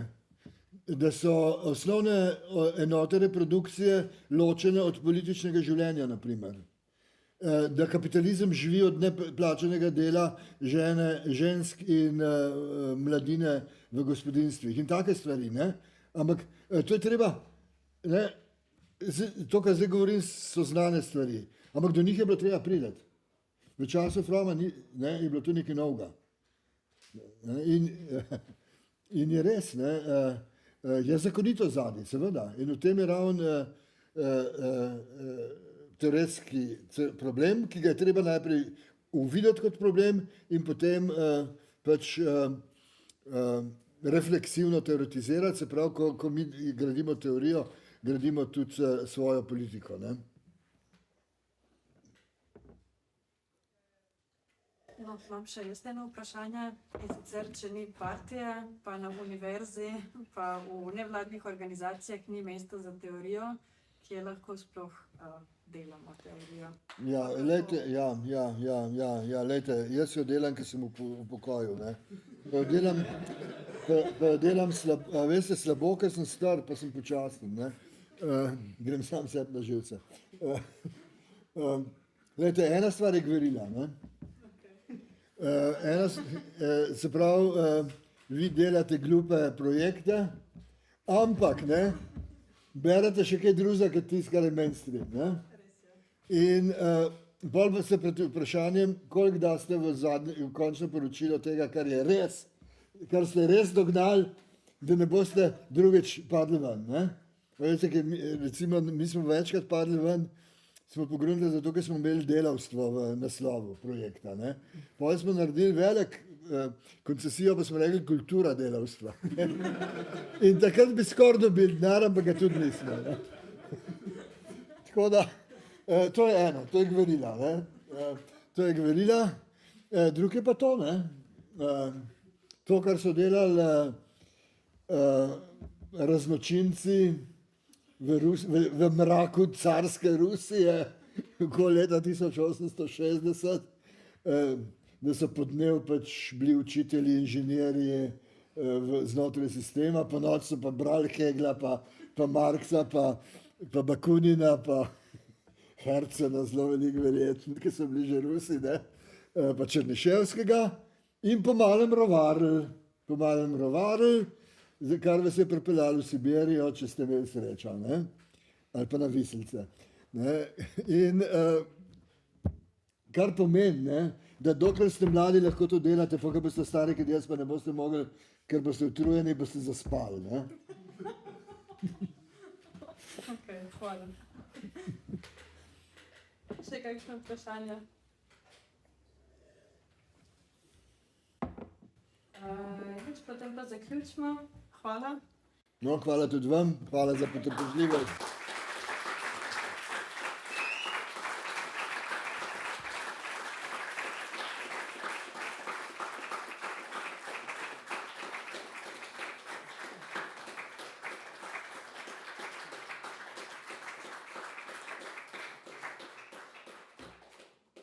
da so osnovne enote reprodukcije ločene od političnega življenja, naprimer. Da kapitalizem živi od neplačanega dela žensk in mladine v gospodinstvih in take stvari. Ne? Ampak to je treba, ne? To, kar zdaj govorim, so znane stvari, ampak do njih je bilo treba priti. V času Froma je bilo to nekaj novega. In je res, je zakonito zadnji, seveda. In v tem je ravno teoretski problem, ki ga je treba najprej uvideti kot problem in potem refleksivno teoretizirati, se pravi, ko mi gradimo teorijo, gradimo tudi svojo politiko. Ne? No, imam še jaz eno vprašanje, in sicer, če ni partije, pa na univerzi, pa v nevladnih organizacijah ni mesta za teorijo, kje lahko sploh delamo teorijo? Lejte, jaz jo delam, ker sem v pokoju. Delam slabo, ker sem star, pa sem počasten. Ne? Grem sam sebi na živce. Lejte, ena stvar je gverila. Ne? Se pravi, vi delate glupe projekte, ampak ne, berete še kaj drugega, kot tisto, kar je mainstream. Ne? In bolj pa se pred vprašanjem, koliko daste v končno poročilo tega, kar je res, kar ste res dognali, da ne boste drugič padli ven. Ne? Veste, recimo, mi smo večkrat padli ven, smo pogrunili zato, ker smo imeli delavstvo v naslovu projekta. Ne? Potem smo naredili velik koncesijo, pa smo rekli kultura delavstva. In takrat bi skoraj dobili denar, ampak ga tudi nismo. Ne? Tako da, to je eno, to je gverila. To je gverila, drugo je pa to, ne? To, kar so delali raznočinci v mraku carske Rusije okoli leta 1860, da so po dnevu pač bili učitelji, inženirji znotraj sistema, po noč so pa brali Hegla, pa Marksa, pa Bakunina, pa Hercena, zelo veliko verjetno, ki so bili že Rusi, ne? Pa Černiševskega in po malem rovaril, kar vas je pripeljalo v Sibirijo, če ste imeli srečo, ne? Ali pa na Viselce. Ne? In kar pomeni, ne? Da dokler ste mladi, lahko to delate, pa ko boste stari, kot jaz, pa ne boste mogli, ker boste utrujeni, boste zaspali. Ne? Okay, hvala. Še kakšno vprašanje? Potem pa zaključimo. Hvala. No, hvala tudi vam, hvala za potrpežljivost.